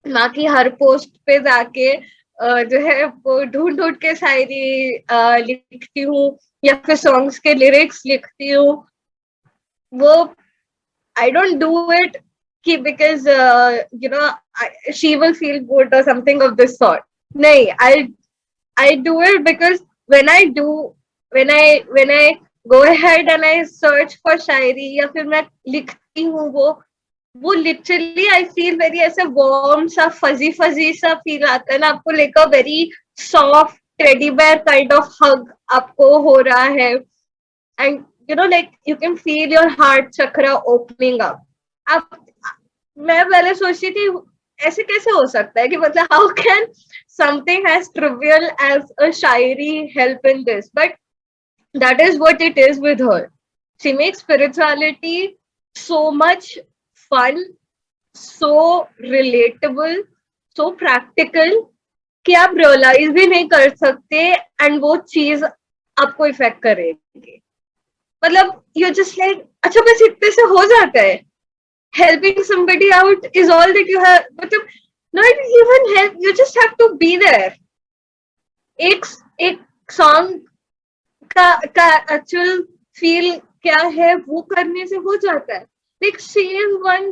माँ की हर पोस्ट पे जाके जो है वो ढूंढ ढूंढ के शायरी लिखती हूँ या फिर सॉन्ग्स के लिरिक्स लिखती हूँ। वो आई डोंट डू इट कि because you know she will feel good और समथिंग ऑफ दिस सॉर्ट। नहीं, I do it because when I go ahead and I search for शायरी या फिर मैं लिखती हूँ वो literally I feel very ऐसे warm सा fuzzy सा feel आता है ना आपको, like a very soft teddy bear kind of hug आपको हो रहा है। And you know, like you can feel your heart chakra opening up. आप मैं पहले सोचती थी ऐसे कैसे हो सकता है कि मतलब how can something as trivial as a Shayari help in this? But that is what it is with her. She makes spirituality so much fun, so relatable, so practical कि आप रियलाइज भी नहीं कर सकते एंड वो चीज आपको effect करेगी। मतलब यू जस्ट लाइक अच्छा बस इतने से हो जाता है। Helping somebody out is all that you have, but not even help, you just have to be there. एक song का actual feel क्या है वो करने से हो जाता है। Like she is one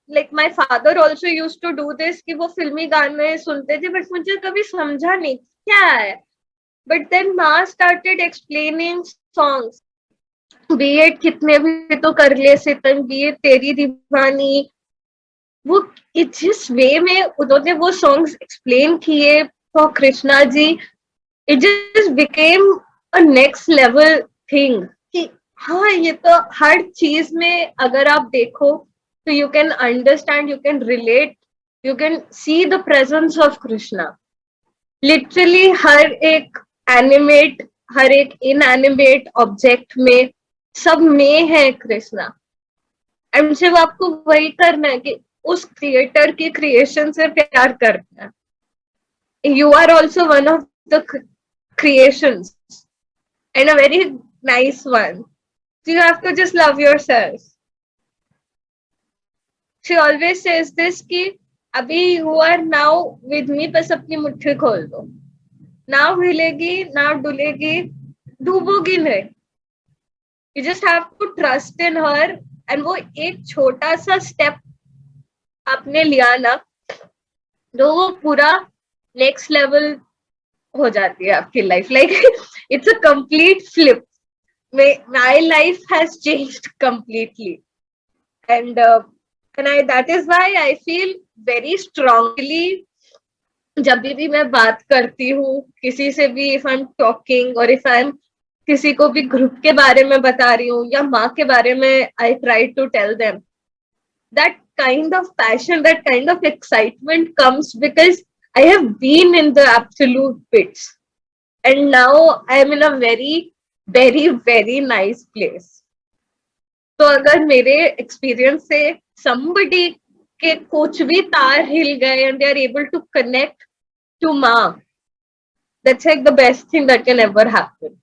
like my father also used to do this कि वो फिल्मी गाने सुनते थे बट मुझे कभी समझा नहीं क्या है। But then Ma started explaining songs. B Ed कितने भी तो कर ले सितम, बी एड तेरी दीवानी, वो जिस वे में उन्होंने वो सॉन्ग्स एक्सप्लेन किए for Krishna ji, it just became a next level thing कि हाँ ये तो हर चीज में अगर आप देखो तो you can understand, you can relate, you can see the presence of Krishna. Literally हर एक एनिमेट, हर एक इनएनिमेट ऑब्जेक्ट में सब में है कृष्णा। एंड सिर्फ आपको वही करना है कि उस क्रिएटर की क्रिएशन से प्यार करना है। You are also one of the creations and a very nice one, so you have to just love yourself. She always says this कि अभी you are now with me, बस अपनी मुट्ठी खोल दो, ना हिलेगी ना डुलेगी, डूबोगी नहीं। You just have to trust in her, and वो एक छोटा सा स्टेप आपने लिया ना तो वो पूरा नेक्स्ट लेवल हो जाती है आपकी life. Like it's a complete flip. My life has changed completely, and that is why I feel very strongly जब भी मैं बात करती हूँ किसी से भी, इफ आई एम टॉकिंग और इफ आई एम किसी को भी ग्रुप के बारे में बता रही हूँ या माँ के बारे में, I try to tell them, that kind of passion, that kind of excitement comes because I have been in the absolute pits and now I am in a very very very nice place. तो अगर मेरे experience से somebody के कुछ भी तार हिल गए and they are able to connect to माँ, that's like the best thing that can ever happen.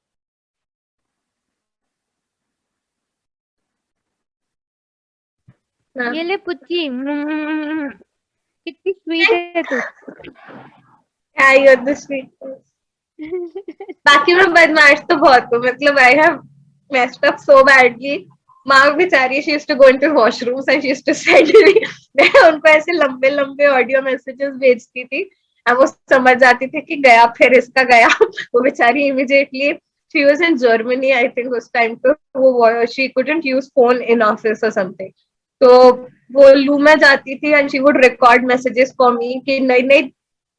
ये ले पुच्ची, कितनी स्वीट है तू। Yeah, you're the sweetest. बाकी मैं बदमाश तो बहुत हूँ, मतलब I have messed up so badly. माँ बेचारी she used to go into washrooms and she used to send me, मैं उनको ऐसे लंबे लंबे ऑडियो मैसेजेस भेजती थी और वो समझ जाती थी कि गया, फिर इसका गया। वो बेचारी immediately, she was in Germany I think उस टाइम पे, वो she couldn't use phone in office or something, तो वो लू में जाती थी and she would record messages for me कि नहीं नहीं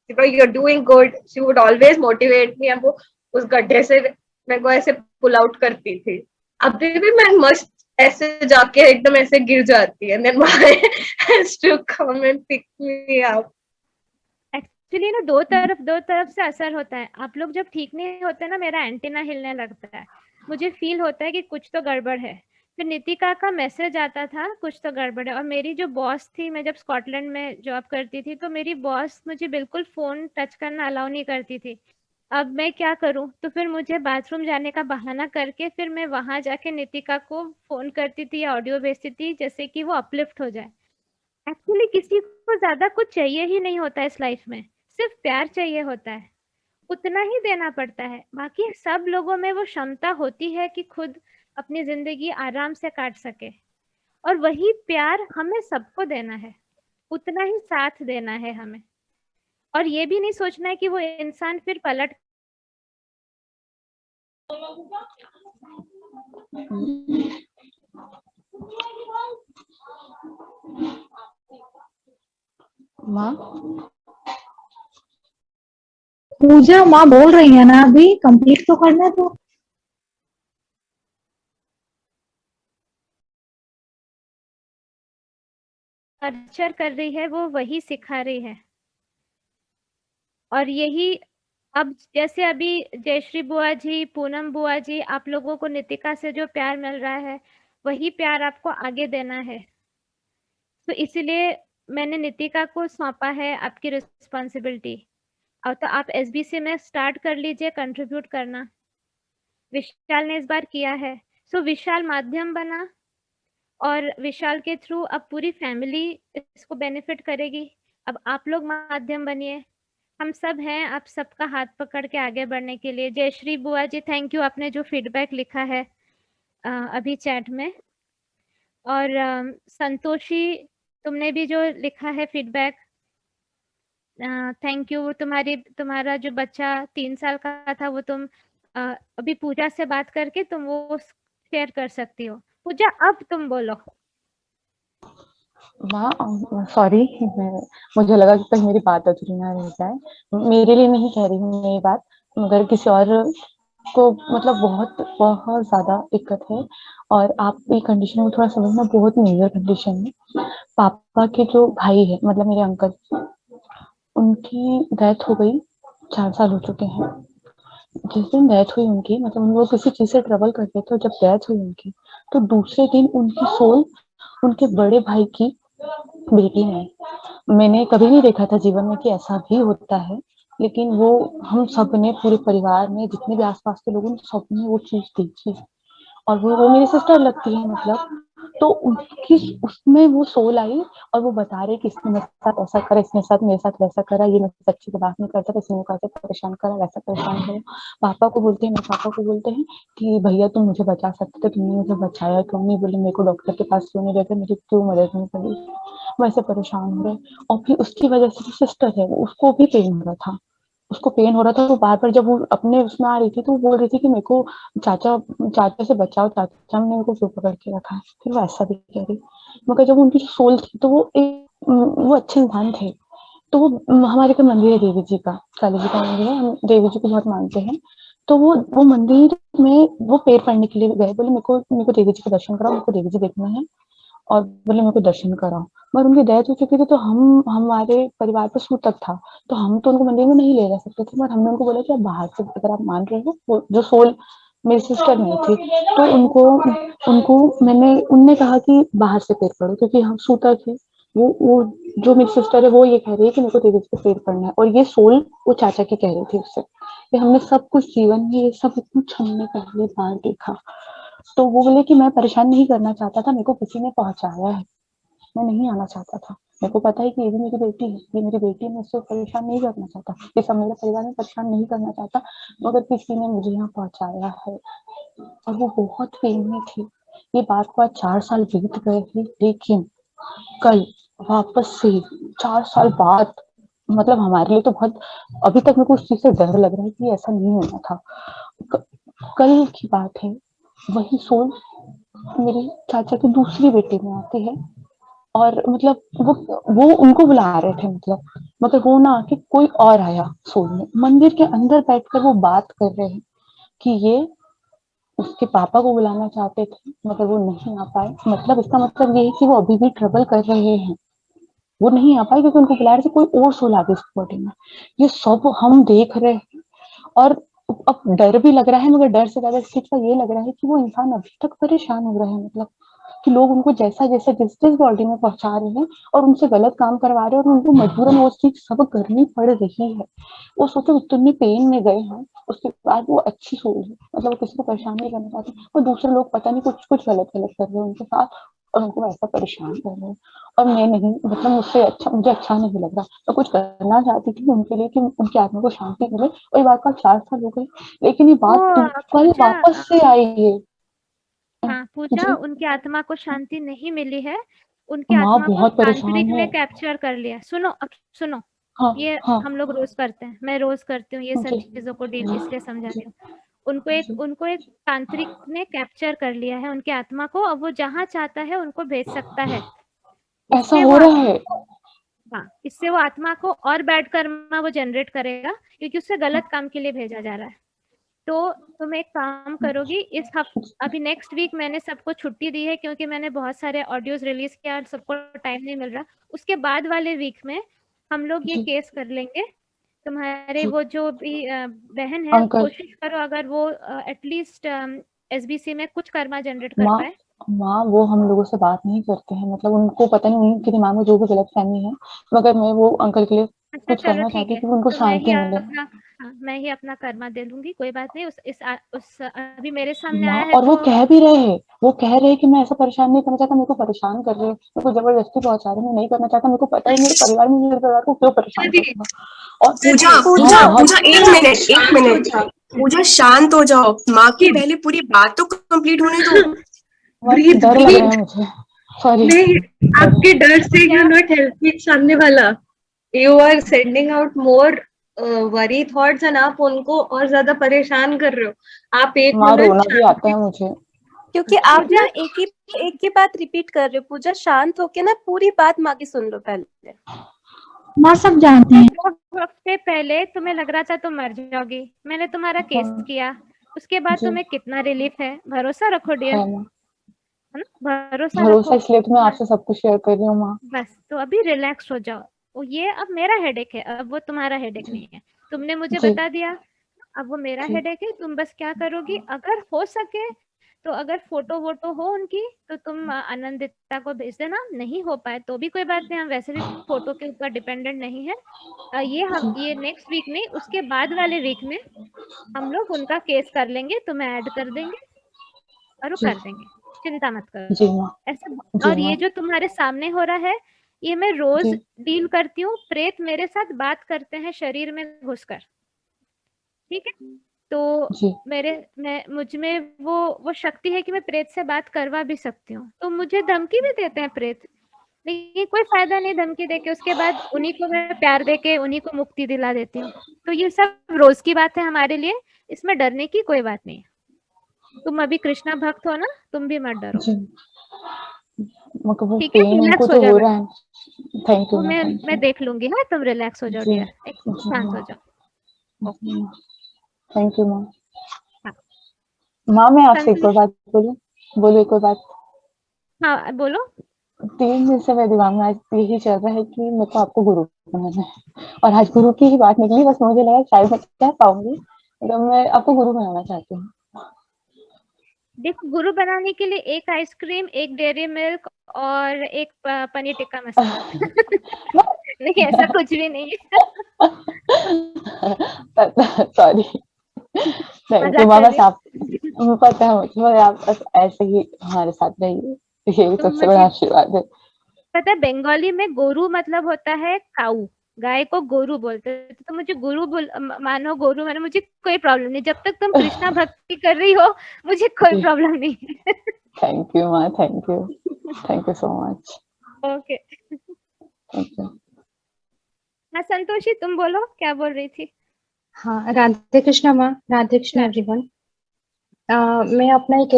you know you're doing good. She would always motivate me and वो उस गड्ढे से मेरे को ऐसे पुल आउट करती थी। अभी भी मैं मस्त ऐसे जाके एकदम ऐसे गिर जाती है, and then my has to come and pick me up. Actually ना दो तरफ से असर होता है। आप लोग जब ठीक नहीं होते ना, मेरा एंटीना हिलने लगता है, मुझे फील होता है कि कुछ तो गड़बड़ है। फिर नितिका का मैसेज आता था कुछ तो गड़बड़ है। और मेरी जो बॉस थी, मैं जब स्कॉटलैंड में जॉब करती थी तो मेरी बॉस मुझे बिल्कुल फोन टच करना अलाउ नहीं करती थी। अब मैं क्या करूं? तो फिर मुझे बाथरूम जाने का बहाना करके फिर मैं वहां जाके नितिका को फोन करती थी या ऑडियो भेजती थी, जैसे कि वो अपलिफ्ट हो जाए। एक्चुअली किसी को ज्यादा कुछ चाहिए ही नहीं होता है इस लाइफ में, सिर्फ प्यार चाहिए होता है, उतना ही देना पड़ता है। बाकी सब लोगों में वो क्षमता होती है कि खुद अपनी जिंदगी आराम से काट सके, और वही प्यार हमें सबको देना है, उतना ही साथ देना है हमें। और ये भी नहीं सोचना है कि वो इंसान फिर पलट माँ पूजा, माँ बोल रही है ना, अभी कंप्लीट तो करना तो। नर्चर कर रही है, वो वही सिखा रही है। और यही अब जैसे अभी जयश्री बुआ जी, पूनम बुआ जी, आप लोगों को नितिका से जो प्यार मिल रहा है, वही प्यार आपको आगे देना है। तो इसीलिए मैंने नितिका को सौंपा है आपकी रिस्पॉन्सिबिलिटी। और तो आप एसबीसी में स्टार्ट कर लीजिए कंट्रीब्यूट करना। विशाल ने इस बार किया है, सो विशाल माध्यम बना और विशाल के थ्रू अब पूरी फैमिली इसको बेनिफिट करेगी। अब आप लोग माध्यम बनिए, हम सब हैं आप सबका हाथ पकड़ के आगे बढ़ने के लिए। जयश्री बुआ जी, थैंक यू, आपने जो फीडबैक लिखा है अभी चैट में। और संतोषी, तुमने भी जो लिखा है फीडबैक, थैंक यू। तुम्हारा जो बच्चा 3 साल का था, वो तुम अभी पूजा से बात करके तुम वो शेयर कर सकती हो। पूजा अब तुम बोलो। माँ सॉरी, मुझे लगा कि कहीं मेरी बात अधूरी ना रह जाए। मेरे लिए नहीं कह रही हूँ मैं ये बात, मगर किसी और को मतलब बहुत बहुत ज्यादा दिक्कत है। और आपकी कंडीशन को थोड़ा समझना, बहुत मेजर कंडीशन है। पापा के जो भाई है, मतलब मेरे अंकल, उनकी डेथ हो गई, 4 साल हो चुके हैं। जिस दिन डेथ हुई उनकी, मतलब उन लोग किसी चीज से ट्रबल करते थे, और जब डेथ हुई उनकी तो दूसरे दिन उनकी सोल उनके बड़े भाई की बेटी में। मैंने कभी नहीं देखा था जीवन में कि ऐसा भी होता है, लेकिन वो हम सब ने, पूरे परिवार में जितने भी आसपास के लोगों ने, सब ने वो चीज देखी। और वो मेरी सिस्टर लगती है, मतलब तो उनकी उसमें वो सोल आई, और वो बता रहे कि इसने मेरे साथ ऐसा करा, इसने साथ मेरे साथ वैसा करा, ये मेरे अच्छी से बात नहीं करता था, इसने कैसे परेशान करा, वैसा परेशान करा। पापा को बोलते हैं, मेरे पापा को बोलते हैं कि भैया तुम मुझे बचा सकते थे, तुमने मुझे बचाया क्यों नहीं? बोले मेरे को डॉक्टर के पास क्यों नहीं लेके, मुझे क्यों मदद नहीं करी? वैसे परेशान हो रहे। और फिर उसकी वजह से जो सिस्टर है, वो उसको भी पेन हो रहा था, उसको पेन हो रहा था। तो बार बार जब वो अपने उसमें आ रही थी, तो वो बोल रही थी कि मेरे को चाचा से बचाओ, चाचा ने मेरे को क्यों पकड़ के रखा है? फिर वो ऐसा भी कह रही। मगर जब उनकी जो सोल थी, तो वो अच्छे इंसान थे। तो हमारे का मंदिर है देवी जी का, काली जी का मंदिर है, हम देवी जी को बहुत मानते हैं। तो वो मंदिर में वो पैर पड़ने के लिए गए, बोले मेरे को देवी जी का दर्शन कराओ, मेरे को देवी जी देखना है, और बोले मेरे को दर्शन कराओ। मगर उनकी डेथ हो चुकी थी, तो हमारे परिवार पर सूतक था, तो हम तो उनको मंदिर में नहीं ले जा सकते थे। मगर हमने उनको बोला कि आप बाहर से अगर आप मान रहे हो, वो जो सोल मेरी सिस्टर नहीं थी, तो उनने कहा कि बाहर से पैर पड़ो, क्योंकि हम सूतक है। वो जो मेरी सिस्टर है वो ये कह रही है कि मेरे को देवी जी के पैर पड़ना है, और ये सोल वो चाचा की कह रही थी उससे। ये हमने सब कुछ जीवन में ये सब कुछ हमने पहली बार देखा। तो वो बोले कि मैं परेशान नहीं करना चाहता था, मेरे को किसी ने पहुंचाया है, मैं नहीं आना चाहता था। मेरे को पता है कि ये भी मेरी बेटी है, ये मेरी बेटी है, मैं उसको परेशान नहीं करना चाहता, ये सब मेरे परिवार में परेशान नहीं करना चाहता, मगर किसी ने मुझे यहाँ पहुंचाया है। और वो बहुत पेन में थी। ये बात को आज 4 साल बीत गए हैं, लेकिन कल वापस से 4 साल बाद, मतलब हमारे लिए तो बहुत, अभी तक मेरे को उस चीज से डर लग रहा है कि ऐसा नहीं होना था। कल की बात है, वही सोल मेरी चाचा की दूसरी बेटी में आती है, और मतलब वो उनको बुला रहे थे, मतलब मगर वो ना आके कोई और आया सोल में, मंदिर के अंदर बैठकर वो बात कर रहे हैं कि ये उसके पापा को बुलाना चाहते थे, मगर वो नहीं आ पाए। मतलब इसका मतलब ये है कि वो अभी भी ट्रबल कर रहे हैं, वो नहीं आ पाए क्योंकि उनको बुला रहे थे, कोई और सोल आ गई उसकी बॉडी में। ये सब हम देख रहे हैं, और अब डर भी लग रहा है, मगर डर से ज्यादा इस चीज का ये लग रहा है कि वो इंसान अभी तक परेशान हो रहे हैं, मतलब कि लोग उनको जैसा जैसा जिस बॉडी में पहुंचा रहे हैं और उनसे गलत काम करवा रहे हैं, और उनको मजबूरन वो चीज सब करनी पड़ रही है। वो सोचो इतने पेन में गए हैं, उसके बाद वो अच्छी सोच है, मतलब वो किसी को परेशान नहीं करना चाहते, और दूसरे लोग पता नहीं कुछ कुछ गलत गलत कर रहे हैं उनके साथ, और उनको ऐसा परेशान कर रहे हैं। और मैं नहीं, मतलब मुझे अच्छा नहीं लग रहा। मैं कुछ करना चाहती थी उनके लिए कि उनकी आत्मा को शांति मिले, और ये बात का 4 साल हो गए, लेकिन ये बात कल वापस से आई है। हाँ पूजा, उनकी आत्मा को शांति नहीं मिली है, उनकी माँ आत्मा को बहुत परेशान तांत्रिक ने है। कैप्चर कर लिया। सुनो, अब सुनो, हाँ, ये हाँ, हम लोग रोज करते हैं, मैं रोज करती हूँ ये सब जी, चीजों को डील, इसलिए समझा रही हूँ। उनको एक तांत्रिक ने कैप्चर कर लिया है उनकी आत्मा को, अब वो जहाँ चाहता है उनको भेज सकता है। ऐसा हो रहा है। हाँ, इससे वो आत्मा को और बैड कर्मा वो जनरेट करेगा, क्योंकि उससे गलत काम के लिए भेजा जा रहा है। तो तुम एक काम करोगी, इस अभी नेक्स्ट वीक मैंने सबको छुट्टी दी है, क्योंकि मैंने बहुत सारे ऑडियोज रिलीज किया और सबको टाइम नहीं मिल रहा। उसके बाद वाले वीक में हम लोग ये केस कर लेंगे। तुम्हारे वो जो भी बहन है, कोशिश करो अगर वो एटलीस्ट एसबीसी में कुछ कर्मा जनरेट कर पाए। माँ वो हम लोगों से बात नहीं करते हैं, मतलब उनको पता नहीं उनके दिमाग में जो भी गलतफहमी है, मगर मैं वो अंकल के लिए कुछ चलो करना ठीक चाहती है, थी, उनको तो शांति मिले। मैं ही अपना कर्मा दे लूंगी, कोई बात नहीं। उस अभी मेरे सामने आया है और वो तो कह भी रहे हैं, वो कह रहे हैं कि मैं ऐसा परेशान नहीं करना चाहता, मेरे को परेशान कर रहे हैं, मेरे को जबरदस्ती पहुंचा रहे हैं, मैं नहीं करना चाहता, मेरे को पता है मेरे परिवार में मेरे परिवार को क्यों परेशान करना। और पूजा एक मिनट पूजा शांत हो जाओ, माँ की पहले पूरी बात तो कंप्लीट होने दो। डर लग रहा है मुझे, सॉरी। नहीं, आपके डर से यू नॉट हेल्पिंग सामने वाला, you are sending out more worry thoughts and आप उनको और ज्यादा परेशान कर रहे हो। आप एक माँ रोना मिनट भी आता है मुझे, क्योंकि आप ना एक ही बात रिपीट कर रहे हो। पूजा शांत होके ना पूरी बात माँ की सुन लो पहले। माँ सब जानते हैं। 2 हफ्ते पहले तुम्हें लग रहा था तुम मर जाओगी, मैंने तुम्हारा केस किया, उसके बाद तुम्हें कितना रिलीफ है। भरोसा रखो डियर, है ना, भरोसा रखो। इसलिए तो मैं आपसे सब कुछ शेयर कर रही हूँ माँ। बस तो अभी रिलैक्स हो जाओ। ये अब मेरा हेडेक है, अब वो तुम्हारा हेडेक नहीं है। तुमने मुझे बता दिया, अब वो मेरा हेडेक है। तुम बस क्या करोगी, अगर हो सके तो अगर फोटो वोटो हो उनकी तो तुम आनंदिता को भेज देना, नहीं हो पाए तो भी कोई बात नहीं, हम वैसे भी फोटो के ऊपर डिपेंडेंट नहीं है। ये नेक्स्ट वीक नहीं, उसके बाद वाले वीक में हम लोग उनका केस कर लेंगे, तुम्हें ऐड कर देंगे और वो कर देंगे, चिंता मत करो। ऐसे और ये जो तुम्हारे सामने हो रहा है, ये मैं रोज डील करती हूँ। प्रेत मेरे साथ बात करते हैं शरीर में घुसकर, ठीक है। तो मुझ में वो शक्ति है कि मैं प्रेत से बात करवा भी सकती हूँ। तो मुझे धमकी भी देते हैं प्रेत, लेकिन कोई फायदा नहीं धमकी देके, उसके बाद उन्हीं को मैं प्यार देके उन्हीं को मुक्ति दिला देती हूँ। तो ये सब रोज की बात है हमारे लिए, इसमें डरने की कोई बात नहीं है। तुम अभी कृष्णा भक्त हो ना, तुम भी मत डरो, मगर वो ठीक है। पेन रिलैक्स उनको हो जो हो जाओ, रहा है, थैंक यू वो मैम, मैं देख लूंगी। हाँ, तुम रिलैक्स हो जाओ जी डियर, एक शांत हो जाओ। Thank you ma'am. हाँ। माँ मैं आपसे एक और संतोष, बात बोलूं एक और बात। हाँ बोलो। 3 दिन से मेरे दिमाग में आज यही चल रहा है कि मेरे को आपको गुरु बनाना है, और आज गुरु की ही बात निकली, बस मुझे लगा शायद मैं कह पाऊंगी, तो मैं आपको गुरु बनाना चाहती हूँ। देखो, गुरु बनाने के लिए एक आइसक्रीम, एक डेयरी मिल्क और एक पनीर टिक्का मसाला। नहीं, ऐसा कुछ भी नहीं है। सॉरी, थैंक यू मजाक माँ, कर बस रही हूँ। आप, पता है मुझे, आप बस ऐसे ही हमारे साथ रहिए, यही तुम सबसे बड़ा मुझे आशीर्वाद है। पता है, बंगाली में गोरू मतलब होता है काऊ, गाय को गोरू बोलते हैं। तो मुझे गुरु मानो, गोरू मानो, मुझे कोई प्रॉब्लम नहीं। जब तक तुम कृष्णा भक्ति कर रही हो, मुझे कोई प्रॉब्लम नहीं है। थैंक यू माँ, thank you so much. Okay. Thank you. हाँ संतोषी, तुम बोलो, क्या बोल रही थी? हाँ, राधे कृष्णा माँ, राधे कृष्णा एवरीवन। मैं अपना एक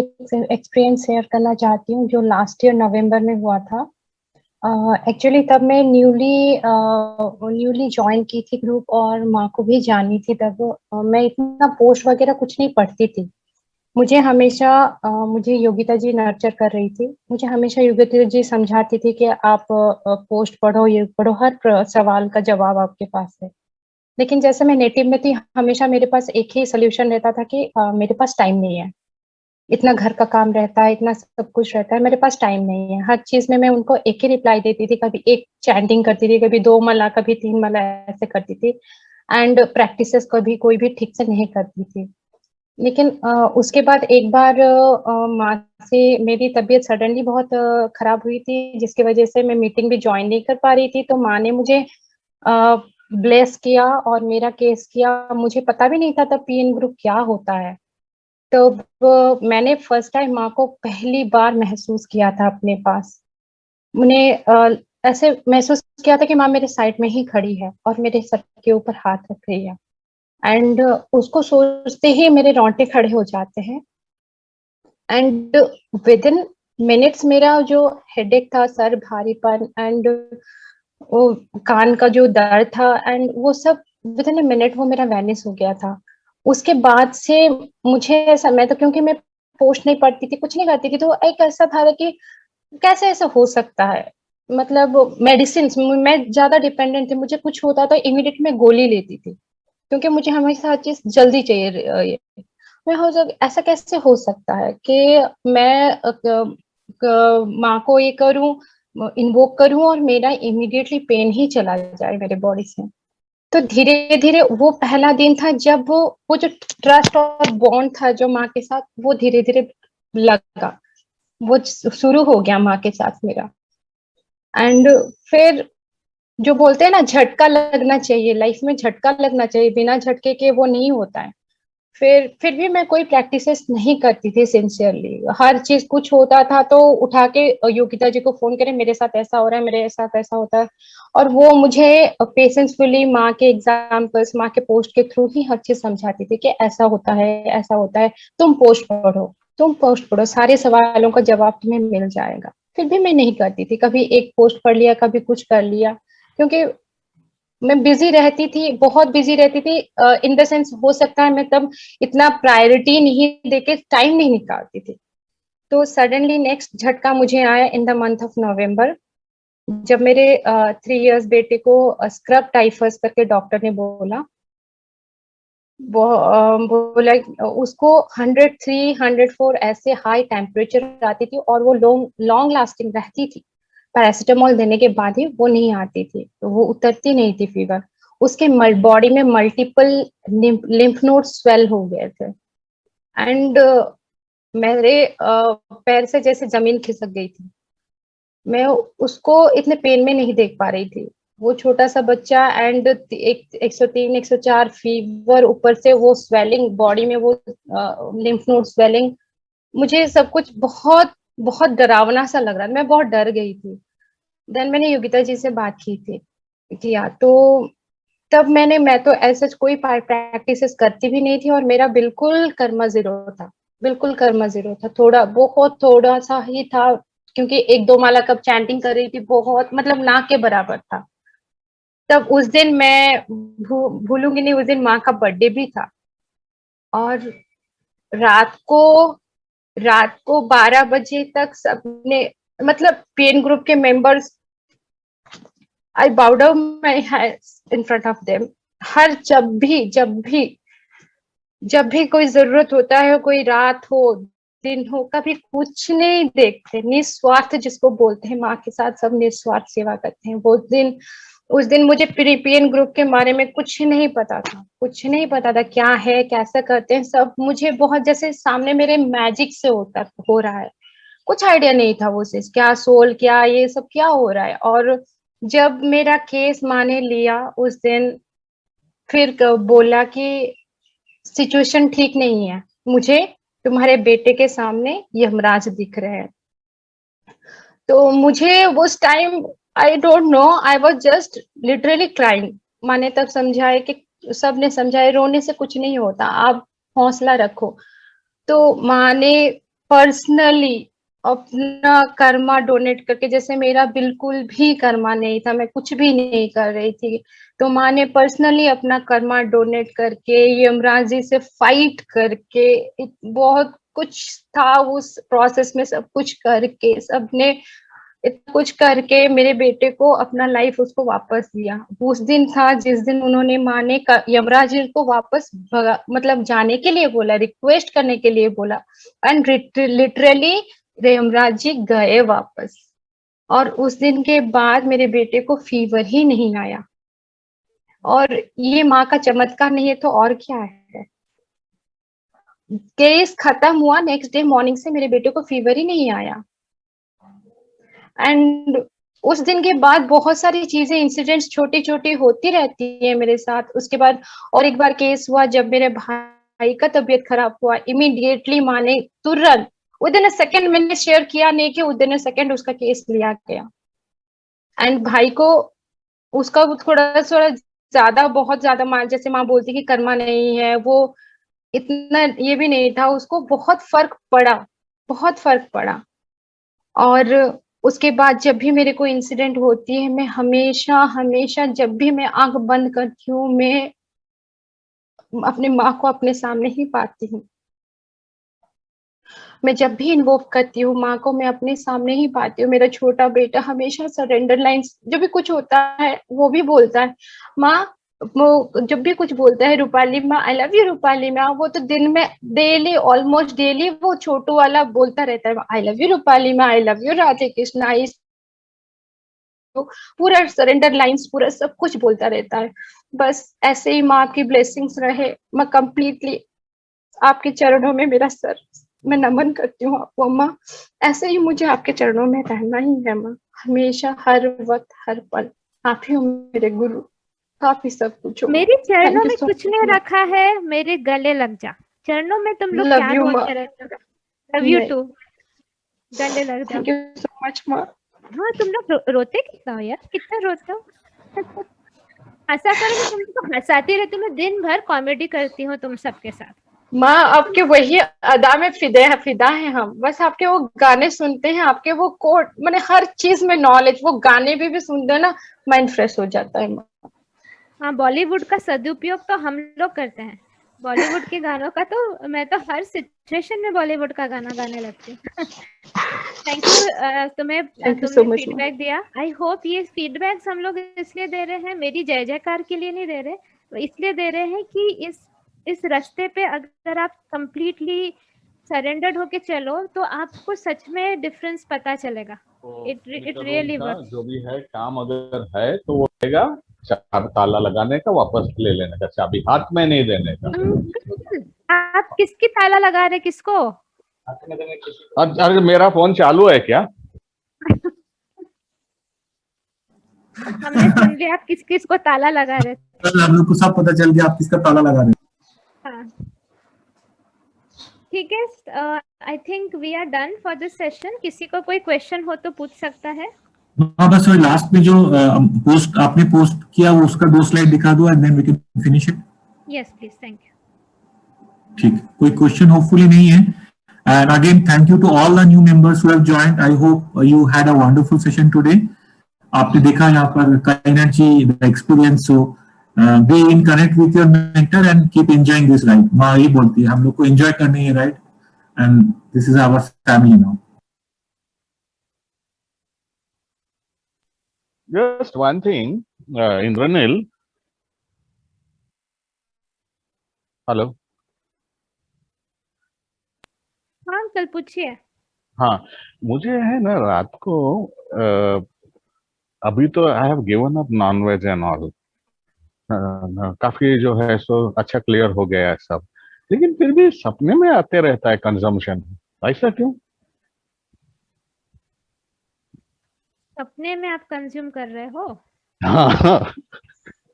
एक्सपीरियंस शेयर करना चाहती हूँ जो लास्ट ईयर नवंबर में हुआ था। एक्चुअली तब मैं न्यूली ज्वाइन की थी ग्रुप, और माँ को भी जानी थी तब। मैं इतना पोस्ट वगैरह कुछ नहीं पढ़ती थी। मुझे हमेशा मुझे योगिता जी नर्चर कर रही थी। मुझे हमेशा योगिता जी समझाती थी कि आप पोस्ट पढ़ो, ये पढ़ो, हर सवाल का जवाब आपके पास है। लेकिन जैसे मैं नेटिव में थी, हमेशा मेरे पास एक ही सोल्यूशन रहता था कि मेरे पास टाइम नहीं है, इतना घर का काम रहता है, इतना सब कुछ रहता है, मेरे पास टाइम नहीं है। हर चीज में मैं उनको एक ही रिप्लाई देती थी, कभी एक चैंटिंग करती थी, कभी 2 माला, कभी 3 माला, ऐसे करती थी। एंड प्रैक्टिसेस कभी कोई भी ठीक से नहीं करती थी। लेकिन उसके बाद एक बार माँ से मेरी तबीयत सडनली बहुत खराब हुई थी, जिसकी वजह से मैं मीटिंग भी ज्वाइन नहीं कर पा रही थी। तो माँ ने मुझे ब्लेस किया और मेरा केस किया। मुझे पता भी नहीं था तब पीएन ग्रुप क्या होता है। तो मैंने फर्स्ट टाइम माँ को पहली बार महसूस किया था अपने पास। मैंने ऐसे महसूस किया था कि माँ मेरे साइड में ही खड़ी है और मेरे सर के ऊपर हाथ रख रही है। एंड उसको सोचते ही मेरे रोंगटे खड़े हो जाते हैं। एंड विद इन मिनट्स मेरा जो हेडेक था, सर भारीपन, एंड वो कान का जो दर्द था, एंड वो सब विद इन अ मिनट वो मेरा वैनिश हो गया था। उसके बाद से मुझे ऐसा, मैं तो क्योंकि मैं पोस्ट नहीं पढ़ती थी, कुछ नहीं करती थी, तो एक ऐसा था कि कैसे ऐसा हो सकता है। मतलब मेडिसिन मैं ज्यादा डिपेंडेंट थी। मुझे कुछ होता तो इमीडिएट मैं गोली लेती थी, क्योंकि मुझे हमेशा हर चीज जल्दी चाहिए। मैं ऐसा कैसे हो सकता है कि मैं माँ को ये करूं, इन्वोक करूं, और मेरा इमीडिएटली पेन ही चला जाए मेरे बॉडी से। तो धीरे धीरे वो पहला दिन था जब वो जो ट्रस्ट और बॉन्ड था जो माँ के साथ, वो धीरे धीरे लगा, वो शुरू हो गया माँ के साथ मेरा। एंड फिर जो बोलते हैं ना, झटका लगना चाहिए लाइफ में, झटका लगना चाहिए, बिना झटके के वो नहीं होता है। फिर भी मैं कोई प्रैक्टिसेस नहीं करती थी सिंसियरली। हर चीज कुछ होता था तो उठा के योगिता जी को फोन करें, मेरे साथ ऐसा हो रहा है, मेरे साथ ऐसा होता है। और वो मुझे पेशेंसफुली माँ के एग्जाम्पल्स, माँ के पोस्ट के थ्रू ही हर चीज समझाती थी कि ऐसा होता है, ऐसा होता है, तुम पोस्ट पढ़ो, तुम पोस्ट पढ़ो, सारे सवालों का जवाब तुम्हें मिल जाएगा। फिर भी मैं नहीं करती थी। कभी एक पोस्ट पढ़ लिया, कभी कुछ कर लिया, क्योंकि मैं बिजी रहती थी, बहुत बिजी रहती थी। इन द सेंस, हो सकता है मैं तब इतना प्रायोरिटी नहीं देके टाइम नहीं निकालती थी। तो सडनली नेक्स्ट झटका मुझे आया in the month of November, जब मेरे 3 इयर्स बेटे को स्क्रब टाइफस करके डॉक्टर ने बोला। वो बोला उसको 103, 104 ऐसे हाई टेम्परेचर आती थी, और वो लॉन्ग लास्टिंग रहती थी। पैरासिटामोल देने के बाद ही वो नहीं आती थी, तो वो उतरती नहीं थी फीवर। उसके बॉडी में मल्टीपल लिम्फ नोड स्वेल हो गए थे। एंड मेरे पैर से जैसे जमीन खिसक गई थी। मैं उसको इतने पेन में नहीं देख पा रही थी। वो छोटा सा बच्चा, एंड 103, 104 फीवर, ऊपर से वो स्वेलिंग बॉडी में, वो लिम्फ नोड स्वेलिंग। मुझे सब कुछ बहुत बहुत डरावना सा लग रहा था। मैं बहुत डर गई थी। देन मैंने योगिता जी से बात की थी, किया तो तब मैं तो ऐसा कोई प्रैक्टिसेस करती भी नहीं थी, और मेरा बिल्कुल कर्मा जीरो था, बिल्कुल कर्मा जीरो था। बहुत थोड़ा सा ही था क्योंकि 1-2 माला कब चैंटिंग कर रही थी, बहुत मतलब ना के बराबर था। तब उस दिन मैं भूलूंगी नहीं, उस दिन माँ का बर्थडे भी था और रात को 12 बजे तक सबने मतलब पीएन ग्रुप के members, I bow down my heads in front of them. हर जब भी कोई जरूरत होता है, कोई रात हो दिन हो, कभी कुछ नहीं देखते, निस्वार्थ जिसको बोलते हैं, माँ के साथ सब निस्वार्थ सेवा करते हैं। उस दिन मुझे पीएन ग्रुप के बारे में कुछ नहीं पता था क्या है, कैसे करते हैं, सब मुझे बहुत जैसे सामने मेरे मैजिक से हो रहा है, कुछ आइडिया नहीं था वो चीज क्या सोल क्या ये सब क्या हो रहा है। और जब मेरा केस माँ ने लिया उस दिन, फिर बोला कि सिचुएशन ठीक नहीं है, मुझे तुम्हारे बेटे के सामने यमराज दिख रहे हैं। तो मुझे उस time I don't know, I was just literally crying. माँ ने तब समझाया कि सब ने समझाया रोने से कुछ नहीं होता, आप हौसला रखो। तो माँ ने पर्सनली अपना कर्मा डोनेट करके, जैसे मेरा बिल्कुल भी कर्मा नहीं था, मैं कुछ भी नहीं कर रही थी, तो माँ ने पर्सनली अपना कर्मा डोनेट करके यमराज जी से फाइट करके, बहुत कुछ था उस प्रोसेस में, सब कुछ करके, सबने इतना कुछ करके मेरे बेटे को अपना लाइफ उसको वापस दिया। उस दिन था जिस दिन उन्होंने माँ ने यमराज जी को वापस मतलब जाने के लिए बोला, रिक्वेस्ट करने के लिए बोला, एंड लिटरली यमराज जी गए वापस। और उस दिन के बाद मेरे बेटे को फीवर ही नहीं आया, और ये माँ का चमत्कार नहीं है तो और क्या है। केस खत्म हुआ, नेक्स्ट डे मॉर्निंग से मेरे बेटे को फीवर ही नहीं आया। एंड उस दिन के बाद बहुत सारी चीजें, इंसिडेंट्स छोटी छोटी होती रहती है मेरे साथ। उसके बाद और एक बार केस हुआ जब मेरे भाई का तबीयत खराब हुआ, इमीडिएटली माँ ने तुरंत विदिन अ सेकंड, मैंने शेयर किया नहीं कि विदिन अ सेकंड उसका केस लिया गया। एंड भाई को उसका थोड़ा ज्यादा, बहुत ज्यादा माँ, जैसे माँ बोलती कि कर्मा नहीं है, वो इतना ये भी नहीं था, उसको बहुत फर्क पड़ा। और उसके बाद जब भी मेरे को इंसिडेंट होती है, मैं हमेशा जब भी मैं आंख बंद करती हूँ, मैं अपने माँ को अपने सामने ही पाती हूँ। मैं जब भी इन्वोक करती हूँ माँ को, मैं अपने सामने ही पाती हूँ। मेरा छोटा बेटा हमेशा सरेंडर लाइन्स, जब भी कुछ होता है वो भी बोलता है माँ, वो जब भी कुछ बोलता है रूपाली माँ, आई लव यू रूपाली माँ, वो तो दिन में डेली, ऑलमोस्ट डेली वो छोटू वाला बोलता रहता है, आई लव यू रूपाली माँ, I love you Radhe Krishna, पूरा सरेंडर लाइन्स, पूरा सब कुछ बोलता रहता है। बस ऐसे ही माँ आपकी ब्लेसिंग्स रहे। मैं कंप्लीटली आपके चरणों में मेरा सर, मैं नमन करती हूँ आपको माँ। ऐसे ही मुझे आपके चरणों में रहना ही है माँ, हमेशा, हर वक्त, हर पल। आप ही हो मेरे गुरु, आप ही सब कुछ हो। मेरे चरणों में कुछ नहीं रखा है, मेरे गले लग जा। चरणों में तुम लोग क्या बोलते रहते हो? लव यू टू, गले लग जा। थैंक यू सो मच माँ। हाँ, तुम लोग रोते कितना हो यार, कितना रोते हो? हंसा करो, तुम तो हंसाती रहती हो, मैं दिन भर कॉमेडी करती हूँ तुम सबके साथ। माँ आपके वही अदा में फिदा है हम, बस आपके वो गाने सुनते हैं, आपके वो कोट, मैंने हर चीज में नॉलेज, वो गाने भी सुनते हैं ना, माइंड फ्रेश हो जाता है माँ। हाँ, बॉलीवुड का सदुपयोग तो हम लोग करते हैं, बॉलीवुड के गानों का तो मैं तो हर सिचुएशन में बॉलीवुड का गाना गाने लगती हूँ। थैंक यू, तुमने फीडबैक दिया। आई होप ये फीडबैक्स हम लोग इसलिए दे रहे हैं, मेरी जय जयकार के लिए नहीं दे रहे, इसलिए दे रहे हैं कि इस रास्ते पे अगर आप कंप्लीटली सरेंडर्ड होके चलो तो आपको सच में डिफरेंस पता चलेगा। It really works. जो भी है काम अगर है तो वो रहेगा, ताला लगाने का, वापस ले लेने का, चाबी हाथ में नहीं देने का। आप किसकी ताला लगा रहे, किसको? अरे मेरा फोन चालू है क्या? हमने सुन लिया आप किस किस को ताला लगा रहे थे। हम लोग को सब पता चल गया आप किसका ताला लगा रहे हैं। हाँ, ठीक है, I think we are done for this session. किसी को कोई क्वेश्चन हो तो पूछ सकता है। हाँ, बस वही लास्ट में जो पोस्ट आपने पोस्ट किया वो उसका 2 स्लाइड दिखा दो and then we can finish it. Yes please, thank you. ठीक, कोई क्वेश्चन होपफुली नहीं है। And again, thank you to all the new members who have joined. I hope you had a wonderful session today. आपने देखा यहाँ पर energy, the experience. So be in connect with your mentor and keep enjoying this ride. माँ यही बोलती है हम लोग को enjoy करनी है ride, and this is our family now. Just one thing, Indranil. Hello. हाँ अंकल पूछिए। हाँ, मुझे है ना रात को अभी तो I have given up non veg and all, काफी जो है सो अच्छा क्लियर हो गया है सब, लेकिन फिर भी सपने में आते रहता है कंजम्पशन, ऐसा क्यों? सपने में आप कंज्यूम कर रहे हो? हाँ,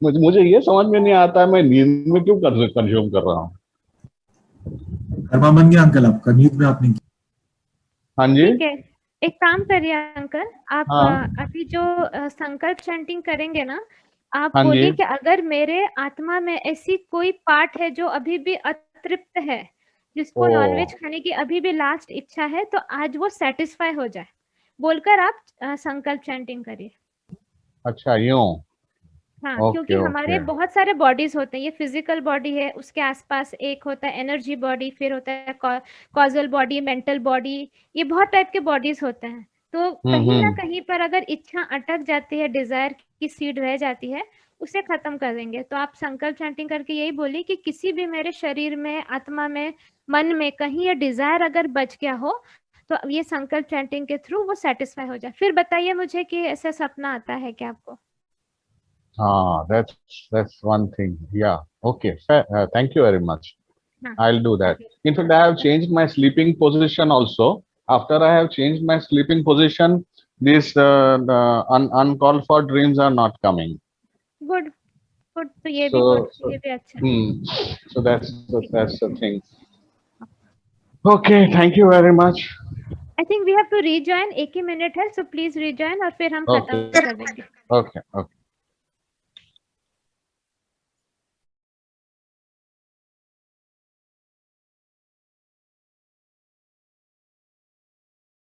मुझे ये समझ में नहीं आता है मैं नींद में क्यों कंज्यूम कर रहा हूँ। कर्मा बन गया अंकल आपका, नींद में आपने। हाँ जी, ठीक है, एक काम करिए अंकल, आप हाँ। अभी जो संकल्प चैंटिंग करेंगे ना, आप हाँ बोलिए जी। कि अगर मेरे आत्मा में ऐसी कोई पार्ट है जो अभी भी अतृप्त है, जिसको नॉनवेज खाने की अभी भी लास्ट इच्छा है, तो आज वो सेटिस्फाई हो जाए, बोलकर आप संकल्प चैंटिंग करिए। अच्छा यूं। हाँ, ओके, क्योंकि हमारे ओके। बहुत सारे बॉडीज होते हैं, ये फिजिकल बॉडी है, उसके आसपास एक होता है एनर्जी बॉडी, फिर होता है कॉजल बॉडी, मेंटल बॉडी, ये बहुत टाइप के बॉडीज होते हैं। तो कहीं ना कहीं पर अगर इच्छा अटक जाती है, डिजायर की सीड रह जाती है, उसे खत्म कर देंगे। तो आप संकल्प चैंटिंग करके यही बोलिए कि किसी भी मेरे शरीर में, आत्मा में, मन में कहीं ये डिजायर अगर बच गया हो, तो ये संकल्प चैंटिंग के थ्रू वो सेटिस्फाई हो जाए। फिर बताइए मुझे कि ऐसा सपना आता है क्या आपको? That's one thing. Yeah. Okay. Thank you very much. हाँ, I'll do that. In fact, I have changed my sleeping position also. After I have changed my sleeping position, these uncalled for dreams are not coming. Good good, तो ये भी So, good, ये भी अच्छा। so that's the thing. Okay. Thank you very much. I think we have to rejoin, एक ही minute है, so please rejoin और फिर हम खत्म Okay. कर देंगे। Okay. Okay.